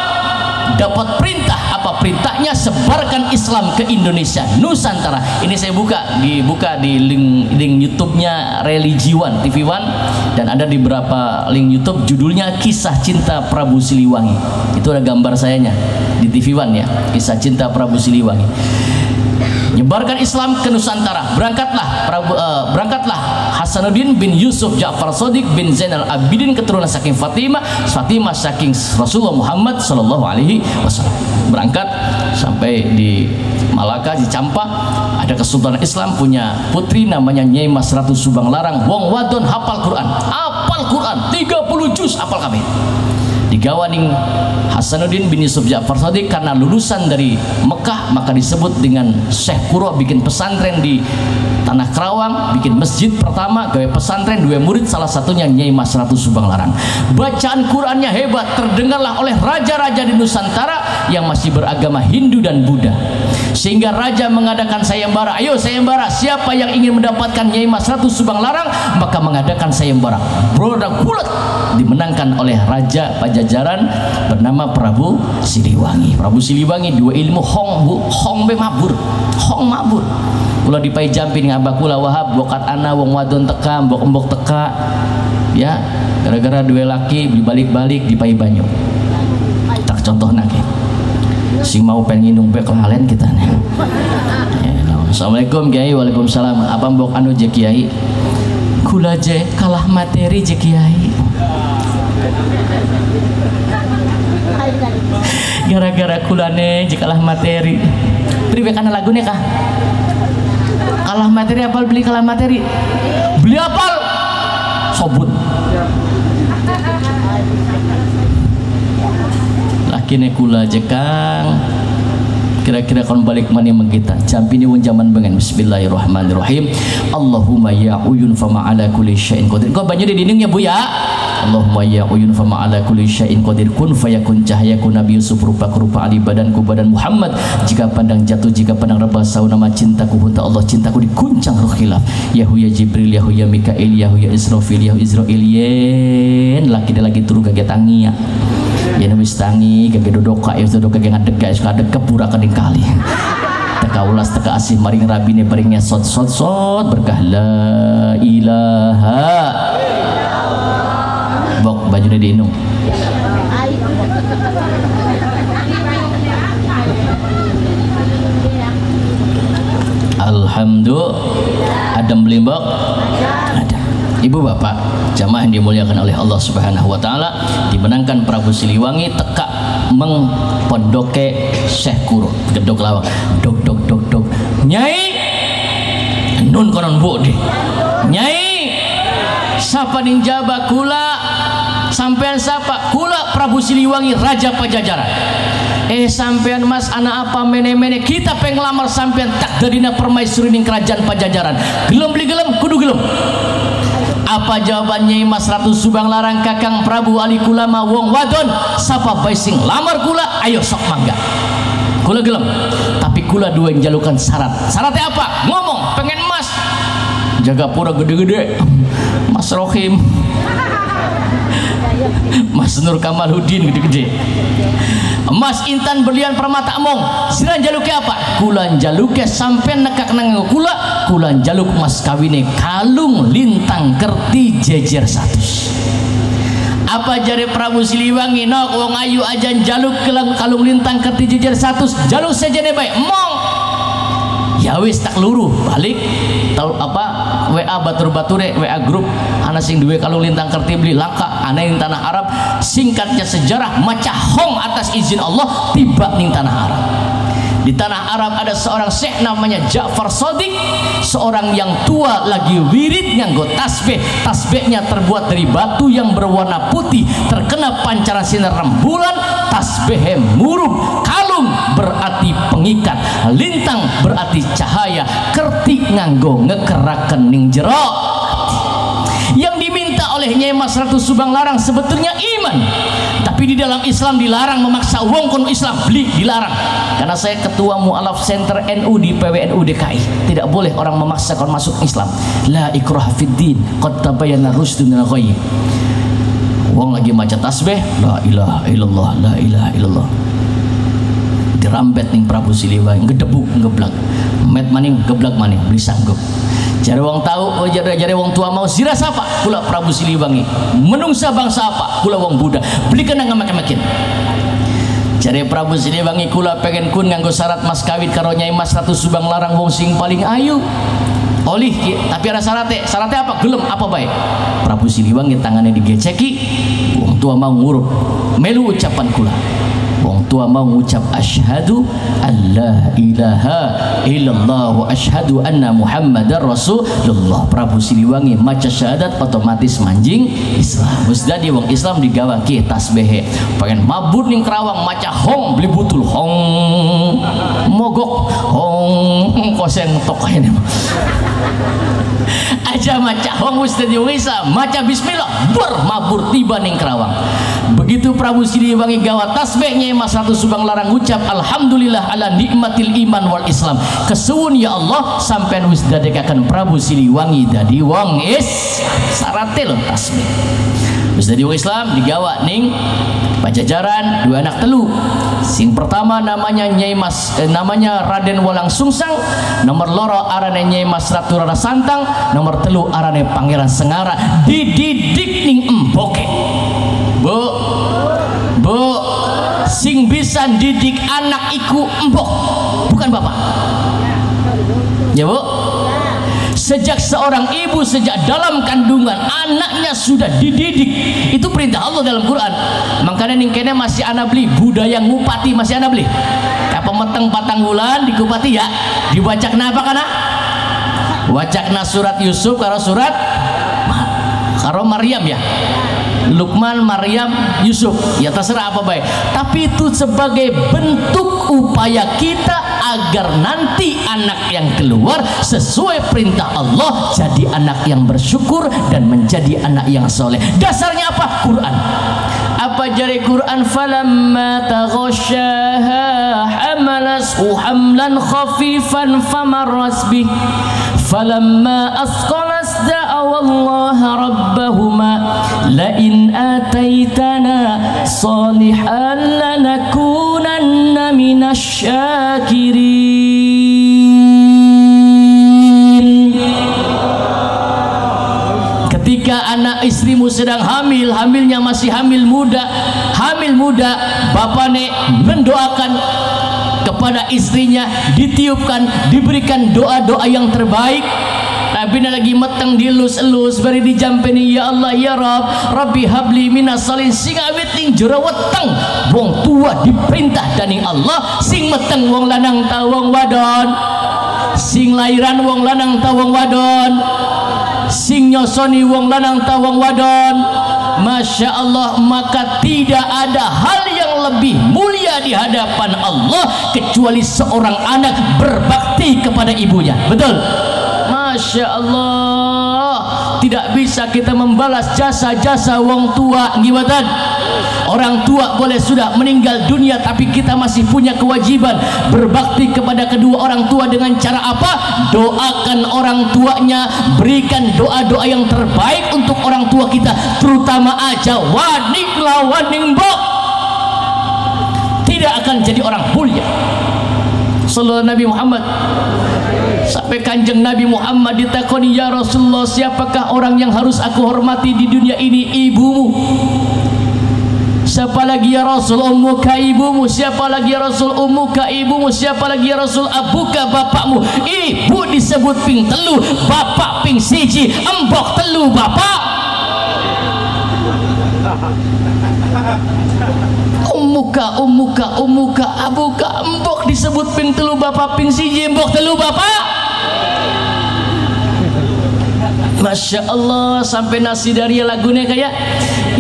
dapat perintah. Apa perintahnya? Sebarkan Islam ke Indonesia, Nusantara. Ini saya buka di link YouTube-nya Religi One TV One dan ada di beberapa link YouTube judulnya Kisah Cinta Prabu Siliwangi. Itu ada gambar sayanya di TV One ya, Kisah Cinta Prabu Siliwangi. Nyebarkan Islam ke Nusantara. Berangkatlah Hasanuddin bin Yusuf Ja'far Shadiq bin Zainal Abidin keturunan saking Fatimah saking Rasulullah Muhammad sallallahu alaihi wasallam. Berangkat sampai di Malaka di Campa ada Kesultanan Islam punya putri namanya Nyai Mas Ratu Subang Larang. Wong wadon hafal Quran 30 juz hafal kabeh. digawaning Hasanuddin bin Yusuf Ja'far Shadiq karena lulusan dari Mekah, maka disebut dengan Syekh Kuro, bikin pesantren di Tanah Kerawang, bikin masjid pertama, gawe pesantren, 2 murid, salah satunya Nyai Mas Ratu Subang Larang. Bacaan Qurannya hebat, terdengarlah oleh raja-raja di Nusantara yang masih beragama Hindu dan Buddha, sehingga raja mengadakan sayembara. Ayo sayembara, siapa yang ingin mendapatkan Nyai Mas Ratu Subang Larang, maka mengadakan sayembara. Produk bulat dimenangkan oleh Raja Pajajaran bernama Prabu Siliwangi. Prabu Siliwangi 2 ilmu hong be mabur, hong mabur. Kula dipai jampi dengan abah kula Wahab, bokat ana wong wadon teka, mbok teka, ya gara-gara 2 laki beli balik-balik dipai banyu. Tak contoh nake. Sing mau pengen nginung pe kelalen kita nih. Ya, no. Assalamualaikum Kiai. Waalaikumsalam. Apa mbok anu je Kiai? Kula je kalah materi je Kiai. Gara-gara kulane je kalah materi. Priwe kana lagune kah? Kalah materi apal beli kalah materi? Beli apal? Sobut. Lakine kula je Kang. Kira-kira kon balik mana mengkita jampini wong zaman bengen. Bismillahirrahmanirrahim. Allahumma ya uyun fama ala kulli syai'in qadir. Kau banyak di dindingnya Bu ya. Allahumma ya uyun fama ala kulli syai'in qadir, kun fayakun cahayaku Nabi Yusuf rupa-rupa ali badanku badan Muhammad. Jika pandang jatuh, jika pandang rebah, nama cintaku hunta Allah, cintaku dikuncang roh khilaf. Yahu ya Jibril, Yahu ya Mikail, Yahu ya Israfil, Yahu Israil yen lagi turu kaget tangia. Ya wis tangi kage dodoka ya dodoka kage ngadeg guys kadeg kepura kading kali teka ulas teka asih maring rabine baringnya sot berkah la ilaha bok bajunya diinung. Alhamdulillah. Ada melimbok? Ada. Ibu bapak jamaah yang dimuliakan oleh Allah Subhanahu wa taala, dimenangkan Prabu Siliwangi teka mengpondoke Syekh Kuro gedok lawang dok Nyai nun konon bu deh Nyai sapa ning jaba kula sampean sapa kula Prabu Siliwangi Raja Pajajaran. Sampean mas anak apa mene-mene kita penglamar sampean tak dadina permaisuri ning kerajaan Pajajaran. Gelem beli gelem kudu gelem. Apa jawabannya Mas Ratu Subang Larang Kakang Prabu Ali Kulama wong wadon sapa bae sing lamar kula ayo sok mangga. Kula gelem, tapi kula 2 yang jalukan syarat. Syaratnya apa? Ngomong pengen emas. Jaga pura gede-gede. Mas Rohim. Mas Nur Kamaluddin gede-gede. Emas intan berlian permata emong. Siran jaluke apa? Kulan jaluke sampai nekak nang kula. Kulan jaluk mas kawine kalung lintang kerti jejer 100. Apa jari Prabu Siliwangi nok wong ayu ajan jaluk kalung lintang kerti jejer 100. Jaluk sejene bae emong. Ya wis tak luruh balik tahu apa WA batur-bature WA grup ana sing duwe kalung lintang kerti beli langka ana ning tanah Arab. Singkatnya sejarah maca hong atas izin Allah tiba ning tanah Arab. Di tanah Arab ada seorang syekh namanya Ja'far Shadiq, seorang yang tua lagi wirid nganggo tasbih. Tasbihnya terbuat dari batu yang berwarna putih, terkena pancaran sinar rembulan. Tasbihnya murub, kalung berarti pengikat, lintang berarti cahaya, kerti nganggo ngekeraken ning jero. Yang diminta oleh Nyai Mas Ratu Subang Larang sebetulnya iman, tapi di dalam Islam dilarang memaksa wong kon Islam beli, dilarang. Karena saya ketua mualaf center NU di PWNU DKI, tidak boleh orang memaksakan masuk Islam. La ikraha fiddin qad tabayyana rusdu minal ghayy. Wong lagi maca tasbih la ilaha illallah la ilaha illallah, dirambet ning Prabu Siliwangi gedebu ngeblak met maning geblak maning beli sanggup. Jare wong tahu, jare wong tua mau sira sapa? Kula Prabu Siliwangi. Menungsa bangsa apa? Kula wong Buddha. Beli kena ngamak-makin. Jare Prabu Siliwangi kula pengen kun nganggo syarat mas kawin karo Nyai Mas Ratu Subang Larang wong sing paling ayu. Olih tapi ada syaratnya. Syaratnya apa? Gelem apa baik? Prabu Siliwangi tangannya digeceki, wong tua mau ngurup. Melu ucapan kula. wong tua mau ngucap asyhadu alla ilaha illallah wa asyhadu anna muhammadar rasulullah, Prabu Siliwangi maca syahadat otomatis manjing Islam. Wis dadi wong Islam digawa ki tasbih pengen mabur ning Kerawang maca hong beli butul hong mogok hong kosen tok ini aja maca hong wis dadi wong Islam maca bismillah mabur tiba ning Kerawang. Begitu Prabu Siliwangi gawa tasbih Nyai Mas Ratu Subang Larang ngucap alhamdulillah ala nikmatil iman wal Islam, kesuwun ya Allah sampean wis dadekaken Prabu Siliwangi dadi wong sarate lho tasbih wis dadi wong Islam digawa ning Pajajaran dua anak telu. Sing pertama namanya Nyai Mas namanya Raden Walang Sungsang, nomor loro arane Nyai Mas Ratu Rara Santang, nomor telu arane Pangeran Sengara. Dididik ning emboke. Bu, sing bisa didik anak iku embok, bukan bapak. Ya bu, sejak seorang ibu sejak dalam kandungan anaknya sudah dididik, itu perintah Allah dalam Quran. Makanya ning kene masih ana beli budaya ngupati, masih ana beli apa meteng patang bulan dikupati ya, diwacakna apa kana wacakna surat Yusuf karo surat karo Maryam ya, Lukman, Maryam, Yusuf, ya terserah apa baik. Tapi itu sebagai bentuk upaya kita agar nanti anak yang keluar sesuai perintah Allah jadi anak yang bersyukur dan menjadi anak yang soleh. Dasarnya apa? Quran. Apa jari Quran? Falamma taghasyaha hamalathu hamlan khafifan famarras bih falamma asqalas da'awallaha rabbahuma lain ataitana salihan lanakunanna minasyakirin. Ketika anak istrimu sedang hamil, hamilnya masih hamil muda, bapaknya mendoakan kepada istrinya, ditiupkan, diberikan doa-doa yang terbaik. Tapi lagi meteng dilus-elus bari dijampeni ya Allah ya Rabb, Rabbi habli minas salin. Sing awit ning jero weteng wong tua diperintah dening Allah, sing meteng wong lanang ta wong wadon, sing lairan wong lanang ta wong wadon, sing nyosoni wong lanang ta wong wadon. Masya Allah, maka tidak ada hal yang lebih mulia di hadapan Allah kecuali seorang anak berbakti kepada ibunya. Betul? Masya Allah, tidak bisa kita membalas jasa-jasa wong tua ngibatan. Orang tua boleh sudah meninggal dunia, tapi kita masih punya kewajiban berbakti kepada kedua orang tua dengan cara apa? Doakan orang tuanya, berikan doa-doa yang terbaik untuk orang tua kita, terutama aja waning lawaning bok, tidak akan jadi orang mulia. Sallallahu Nabi Muhammad. Sampai kanjeng Nabi Muhammad ditakoni, ya Rasulullah, siapakah orang yang harus aku hormati di dunia ini? Ibumu. Siapa lagi ya Rasul? Ummuka, ibumu. Siapa lagi ya Rasul? Ummuka, ibumu. Siapa lagi ya Rasul? Abuka, bapakmu. Ibu disebut ping telu, bapak ping siji, embok telu bapak. Ummuka, abuka, embok disebut ping telu, bapak ping siji, embok telu bapak. Masya Allah, sampai nasi dari lagunya kayak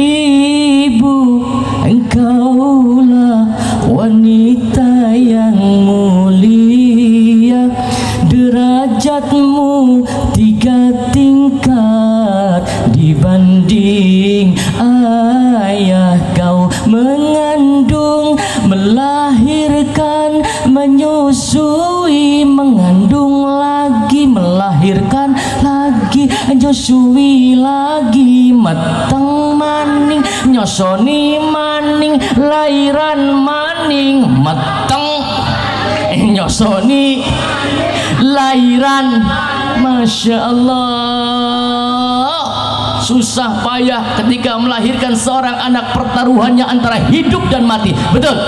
ibu, engkaulah wanita yang mulia, derajatmu 3 tingkat dibanding ayah. Kau mengandung, melahirkan, menyusui, mengandung lagi, melahirkan lagi, nyusui lagi, meteng maning, nyosoni maning, lairan maning, meteng nyosoni lairan. Masya Allah, susah payah ketika melahirkan seorang anak, pertaruhannya antara hidup dan mati. Betul?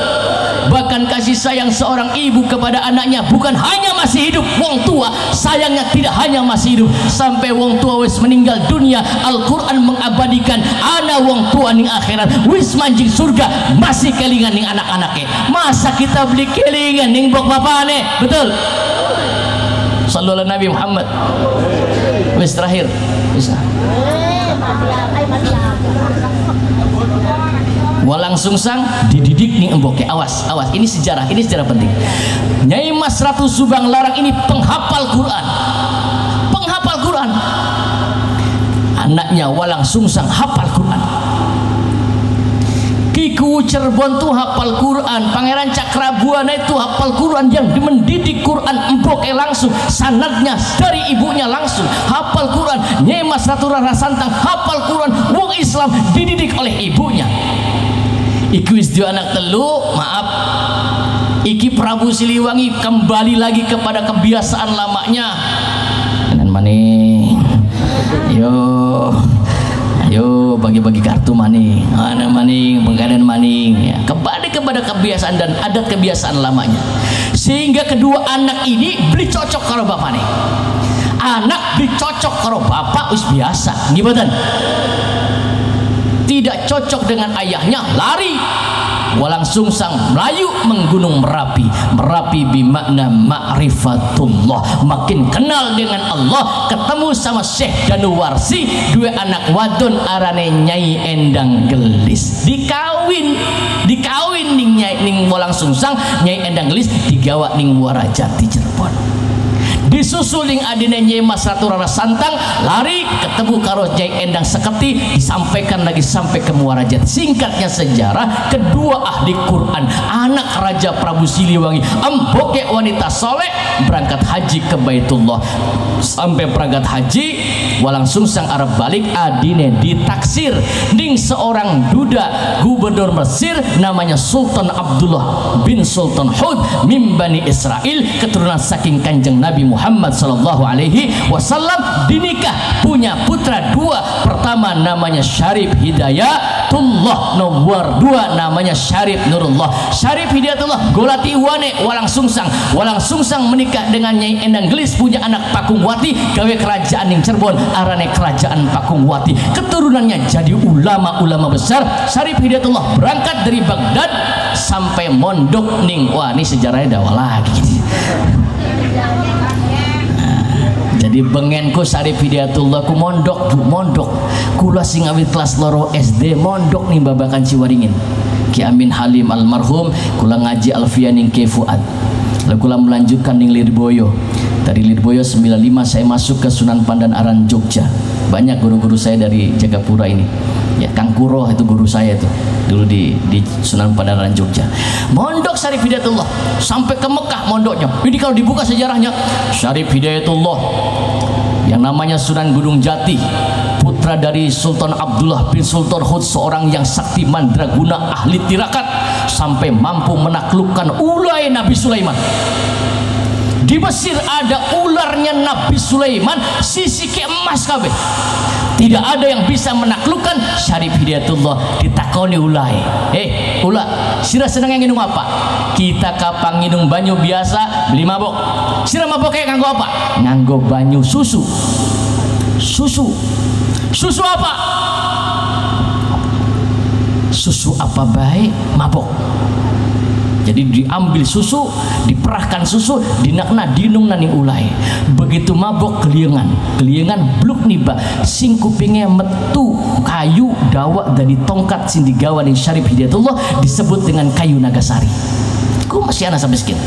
Bahkan kasih sayang seorang ibu kepada anaknya bukan hanya masih hidup, wong tua sayangnya tidak hanya masih hidup, sampai wong tua wis meninggal dunia, Al-Quran mengabadikan ana wong tua ning akhirat wis manjing surga masih kelingan ning anak-anaknya. Masa kita beli kelingan ning bok bapane? Betul? Sallallahu Nabi Muhammad. Wis terakhir bisa. Walang sungsang dididik nih emboke. Awas, awas, ini sejarah penting. Nyai Mas Ratu Subang Larang ini penghafal Quran. Penghafal Quran. Anaknya Walang Sungsang hafal Quran. Kiku Cirebon tuh hafal Quran, Pangeran Cakrabuana itu hafal Quran, yang mendidik Quran emboke langsung, sanadnya dari ibunya langsung hafal Quran. Nyai Mas Ratu Rara Santang hafal Quran, wong Islam dididik oleh ibunya. Iki wis dua anak telu, maaf. Iki Prabu Siliwangi kembali lagi kepada kebiasaan lamanya. Kanan maning. Ayo bagi-bagi kartu maning. Mana maning, pengkanan maning ya. Kembali kepada kebiasaan dan adat kebiasaan lamanya. Sehingga kedua anak ini beli cocok karo bapaknya. Anak beli cocok karo bapak wis biasa. Gimana? Tidak cocok dengan ayahnya, lari. Walang Sungsang melayu menggunung Merapi. Merapi bimakna ma'rifatullah, makin kenal dengan Allah. Ketemu sama Syekh Danuwarsi, dua anak wadon arane Nyai Endang Gelis. Dikawin ning Walang Sungsang, Nyai Endang Gelis digawa ning Muarajati Cirebon. Disusuling adine Nyai Mas Ratu Rara Santang, lari ketemu karo Nyai Endang Seketi, disampaikan lagi sampai ke Muarajat. Singkatnya sejarah, kedua ahli Quran, anak Raja Prabu Siliwangi, emboke wanita soleh, berangkat haji ke Baitullah. Sampai berangkat haji, Walang Sungsang arep balik, adine ditaksir ning seorang duda gubernur Mesir namanya Sultan Abdullah bin Sultan Hud min Bani Israel, keturunan saking Kanjeng Nabi Muhammad sallallahu alaihi wasallam. Dinikah, punya putra dua. Pertama namanya Syarif Hidayatullah, nomor dua namanya Syarif Nurullah. Syarif Hidayatullah golati wane Walang Sungsang. Walang Sungsang menikah dengan Nyai Endang Gelis, punya anak Pakungwati, gawe kerajaan ning Cirebon arane kerajaan Pakungwati. Keturunannya jadi ulama-ulama besar. Syarif Hidayatullah berangkat dari Baghdad sampai mondok ning, wah ini sejarahnya dawa lagi. Jadi bengenku Syarif Hidayatullah ku mondok, mondok. Kula sing awit kelas loro SD mondok ning Babakan Ciwaringin. Ki Amin Halim almarhum, kula ngaji Alfian ning Ki Fuad. Lalu kula melanjutkan ning Lirboyo. Dari Lirboyo 95 saya masuk ke Sunan Pandan Aran Jogja. Banyak guru-guru saya dari Jagapura ini. Ya, Kang Kuro itu guru saya itu dulu di Sunan Pandan Aran Jogja. Mondok Syarif Hidayatullah sampai ke Mekah mondoknya. Ini kalau dibuka sejarahnya, Syarif Hidayatullah yang namanya Sunan Gunung Jati, putra dari Sultan Abdullah bin Sultan Hud, seorang yang sakti mandraguna, ahli tirakat, sampai mampu menaklukkan ulai Nabi Sulaiman. Di Mesir ada ularnya Nabi Sulaiman, sisi ke emas kabeh. Tidak ada yang bisa menaklukkan. Syarif Hidayatullah ditakoni ulai, ula sira seneng yang nginum apa? Kita kapang nginum banyu biasa beli mabok. Sira maboknya nganggo apa? Nganggo banyu susu. Susu apa? Susu apa baik mabok. Jadi diambil susu, diperahkan susu, dinakna dinung nani ulai. Begitu mabok keliengan bluk niba, sing kupingnya metu kayu dawa dari tongkat sing digawa ning Syarif Hidayatullah disebut dengan kayu Nagasari. Ku masih anak miskin.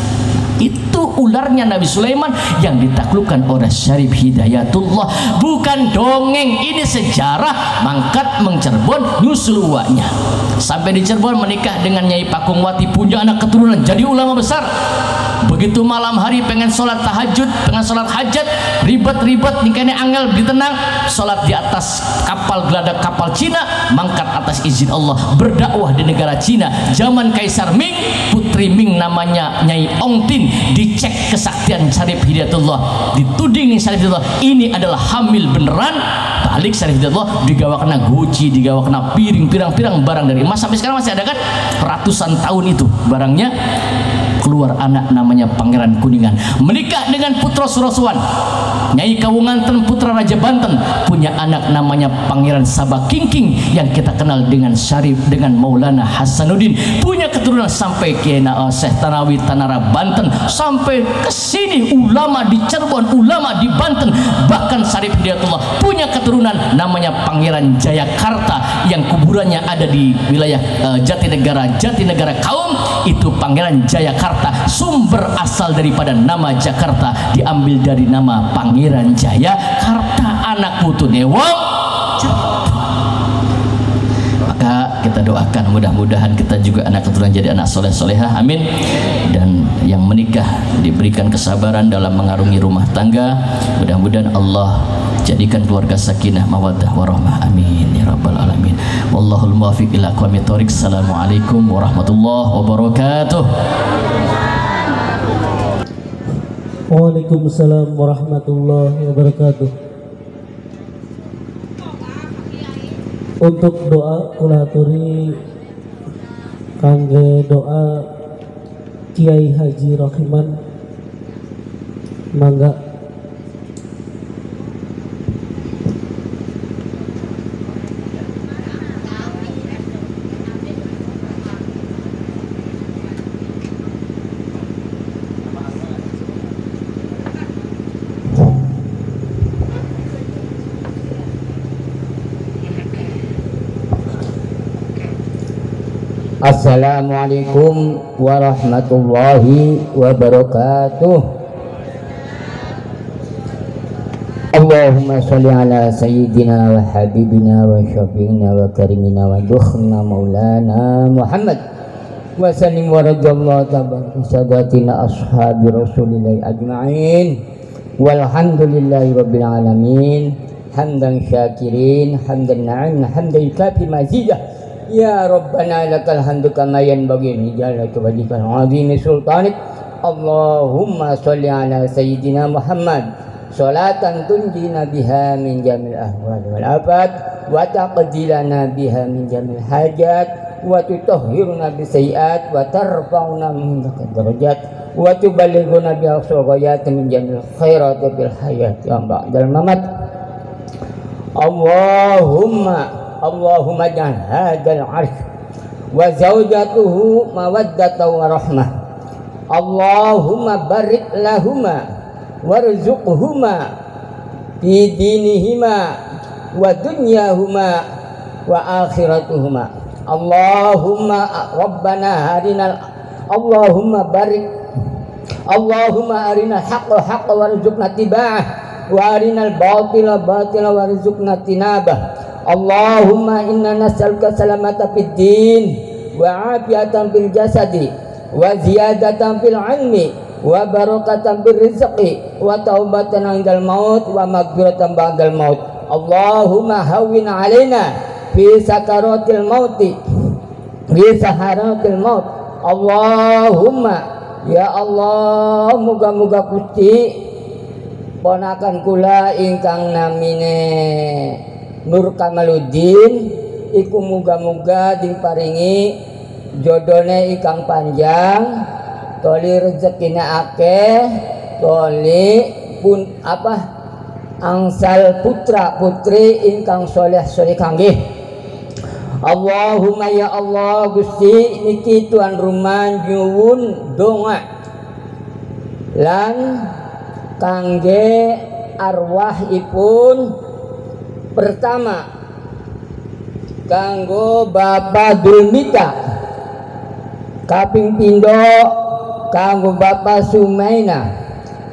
Itu ularnya Nabi Sulaiman yang ditaklukkan oleh Syarif Hidayatullah. Bukan dongeng, ini sejarah. Mangkat Cirebon nyusul uaknya. Sampai di Cirebon menikah dengan Nyai Pakungwati, punya anak keturunan jadi ulama besar. Begitu malam hari pengen sholat tahajud, pengen sholat hajat, ribet nikahnya angel ditenang, sholat di atas kapal geladak kapal Cina, mangkat atas izin Allah berdakwah di negara Cina. Zaman Kaisar Ming, putri Ming namanya Nyai Ong Tin, dicek kesaktian Syarif Hidayatullah, dituding Syarif Hidayatullah ini adalah hamil beneran, Malik Syarif Hidayatullah digawa kena guci, digawa kena piring, pirang-pirang barang dari emas. Sampai sekarang masih ada kan ratusan tahun itu barangnya. Keluar anak namanya Pangeran Kuningan, menikah dengan putra Surasuan, Nyai Kawunganten putra Raja Banten, punya anak namanya Pangeran Sabah Kingking yang kita kenal dengan Syarif, dengan Maulana Hasanuddin, punya keturunan sampai ke Syekh Tanawi Tanara Banten, sampai ke sini ulama di Cirebon, ulama di Banten, bahkan Syarif Hidayatullah punya keturunan namanya Pangeran Jayakarta yang kuburannya ada di wilayah Jatinegara Kaum, itu Pangeran Jayakarta. Sumber asal daripada nama Jakarta diambil dari nama Pangeran Jayakarta, anak putu Dewang. Maka kita doakan mudah-mudahan kita juga anak keturunan jadi anak soleh solehah, amin. Dan yang menikah diberikan kesabaran dalam mengarungi rumah tangga, mudah-mudahan Allah jadikan keluarga sakinah mawaddah warahmah, amin ya rabbal alamin. Wallahul muwaffiq ila aqwamit thoriq. Assalamualaikum warahmatullahi wabarakatuh. Waalaikumsalam warahmatullahi wabarakatuh. Untuk doa kulaturi kangge doa Kiai Haji Rahiman, mangga. Assalamualaikum warahmatullahi wabarakatuh. Allahumma sholli ala sayyidina wa habibina wa syafi'ina wa karimina wa dukhna maulana Muhammad wa sallim wa radiyallahu tabaraka sadatina ashabi rasulillahi ajma'in walhamdulillahi rabbil alamin hamdan syakirin hamdan na'im hamdan yukafi mazidah. Ya Rabbana lakal hamdu kama yanbaghi li jalali wajhikal azimi sultanik. Allahumma sholli ala sayyidina Muhammad sholatan tunjina biha min jamil ahwal wal afat wa taqdilana biha min jamil hajat wa tutahhiruna bisayiat wa tarfa'una min darajat wa tuballighuna bi aqsal ghayat min jamil khairat fil hayat ya ba'dal mamat. Allahumma ja'al hadzal 'arsy wa zawjatuhu mawaddatan wa rahmah. Allahumma barik lahuma warzuqhuma fi dinihima wa dunyahuma wa akhiratuhuma. Allahumma rabbana Allahumma arinal haqqa haqqan warzuqna tiba'ah wa arinal batila batila warzuqna tinabah. Allahumma inna nas'aluka salamata fid din wa afiyatan fil jasadi wa ziyadatan fil ilmi wa barakatan fil rizqi wa taubatan 'indal maut wa maghfiratan ba'dal maut. Allahumma hawwin 'alaina fi sakaratil mauti fi saharatil maut. Allahumma ya Allah, muga-muga Gusti ponakan kula ingkang namine Nur Kamaluddin iku muga-muga diparingi jodone ikang panjang, toli rezekine akeh, toli pun angsal putra putri ingkang soleh soleh kanggih. Allahumma ya Allah Gusti niki tuan rumah nyuwun donga lan kangge arwahipun. Pertama kanggo Bapak Dulmita, kaping pindo kanggo Bapak Sumaina,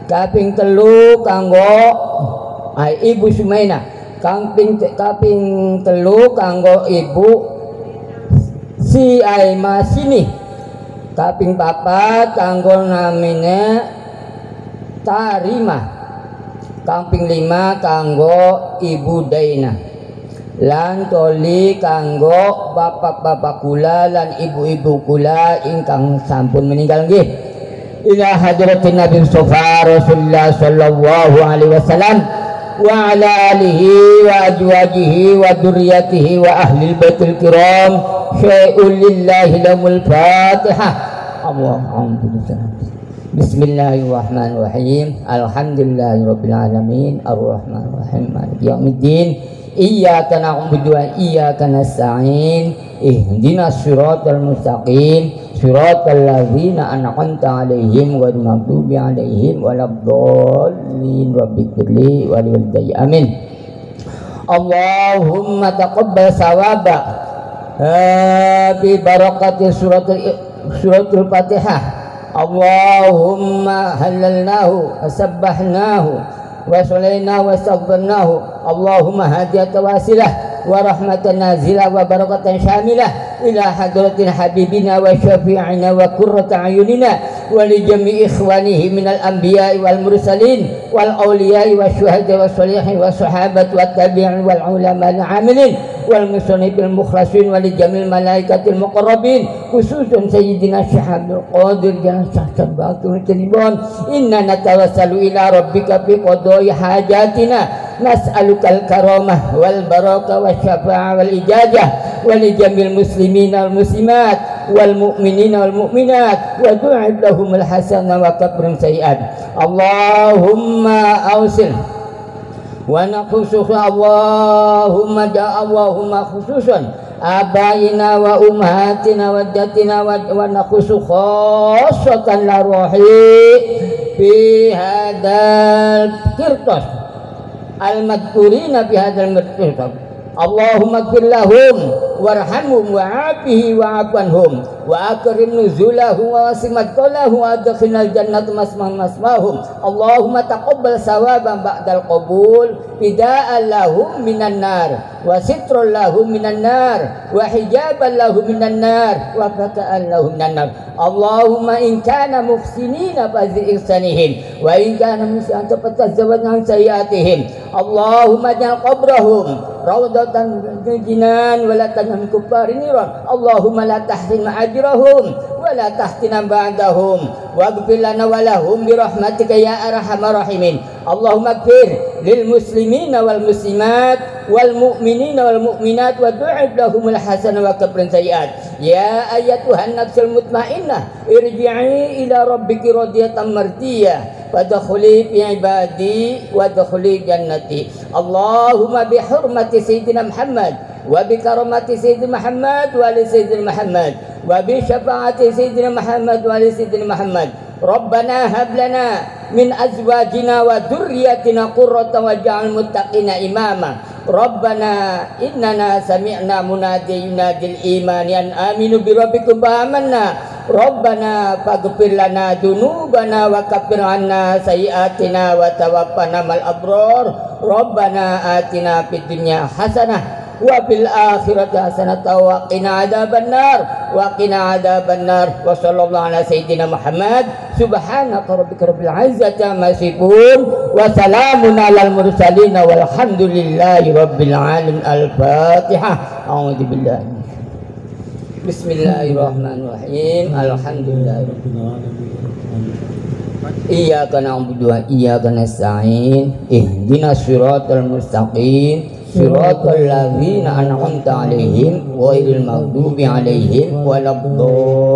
kaping telu kanggo Ibu Sumaina, kaping telu kanggo Ibu Si Aimasini, kaping papat kanggo namine Tarima, kaping lima kanggo Ibu Daina, lan toli kanggo bapak-bapak kula lan ibu-ibu kula ingkang sampun meninggal nggih. Ila hadratin Nabi Mustafa Rasulullah sallallahu alaihi wasallam wa ala alihi wa azwajihi wa dzurriyyatihi wa ahli baitil kiram syai'un lillahi lamul fatihah. Bismillahirrahmanirrahim. Alhamdulillahirabbil alamin arrahmanir rahim maliki yaumiddin. Iyyaka na'budu wa iyyaka nasta'in. Ihdinas siratal mustaqim. Siratal ladzina an'amta 'alaihim ghairil maghdubi 'alaihim waladdallin. Rabbighfirli wa liwalidayya. Amin. Allahumma taqabbal sawaba bi barakati suratul Fatihah. Allahumma halalnahu wasabbahnahu wa sallainahu wa astaghfarnahu. Allahumma hadiyatan wasilah wa rahmatan nazilah wa barakatan syamilah ila hadratil habibina wa syafi'ina wa qurrata ayunina wa li jami'i ikhwanihi minal anbiya'i wal mursalin wal awliya'i wa syuhada wa sholihin wa sahabat wa tabi'in wal ulama al amilin wal musannifil mukhlasin wa li jami'il malaikatil muqarrabin khususun sayyidina Syekh Qadir Jalan Sahsabatul Tribun. Inna natawassalu ila rabbika fi qada'i hajatina nas'alukal karamah wal barakah wa syafa'ah wal ijazah wa li jamil muslimina wal muslimat wal mu'minina wal mu'minat wa du'ib lahumul hasanah wa kabrim sayiat. Allahumma awsil wa nakhususun Allahumma Allahumma khususun abaina wa ummahatina wa jaddatina wa nakhusu khassatan la ruhi fi hadal kirtas al-madkurina fi hadzal madkur. Allahumma ighfir lahum warhamhum wa'afihi wa'afanhum wa akrim nuzulahum wa wasimat qalahum wa adkhilnal jannata masmahum. Allahumma taqabbal sawaban ba'dal qabul fida'an lahum minan nar wa sitrul lahum minan nar wa hijaban lahum minan nar wa baka'an lahum minan nar. Allahumma in kana muhsinina fazid ihsanihim wa in kana musian fatazawwaj an sayiatihim. Allahumma ja'al qabrahum rawdatan min jinan wa la tanham kuffar niran. Allahumma la tahrim ajrahum wa la tahtina ba'dahum waghfir lana wa lahum bi rahmatika ya arhamar rahimin. Allahumma ighfir lil muslimina wal muslimat wal mu'minina wal mu'minat wa du'ib lahumul hasanah wa kabrin sayiat. Ya ayyatuhan nafsul mutmainnah irji'i ila rabbiki radiyatan mardiyah wadkhuli fi ibadi wadkhuli jannati. Allahumma bi hurmati sayyidina Muhammad wa bi karamati sayyidina Muhammad wa li sayyidina Muhammad wa bi syafaati sayyidina Muhammad wa li sayyidina Muhammad. Rabbana hab lana min azwajina wa dzurriyyatina qurratan waj'al muttaqina imama. Rabbana innana sami'na munadi yunadil imani an aminu bi rabbikum fa amanna. Rabbana faghfir lana dzunubana wa kaffir 'anna sayyi'atina wa tawaffana mal abrar. Rabbana atina fid dunya hasanah wa fil akhirati hasanatan wa qina adzabannar wa qina adzabannar. Wa sallallahu ala sayyidina Muhammad subhanaka rabbika rabbil izzati amma yasifun wa salamun alal mursalin walhamdulillahi rabbil alamin. Al-Fatihah. A'udzu billahi. Bismillahirrahmanirrahim. Alhamdulillahirabbil alamin. Iyyaka na'budu wa iyyaka nasta'in. Ihdinas siratal mustaqim. Siratal ladzina an'amta 'alaihim ghairil maghdubi 'alaihim waladdallin.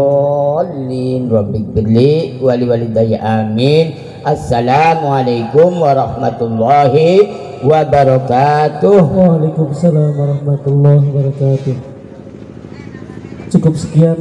Rabbighfirli wa liwalidayya. Amin. Assalamualaikum warahmatullahi wabarakatuh. Waalaikumsalam warahmatullahi wabarakatuh. Cukup sekian.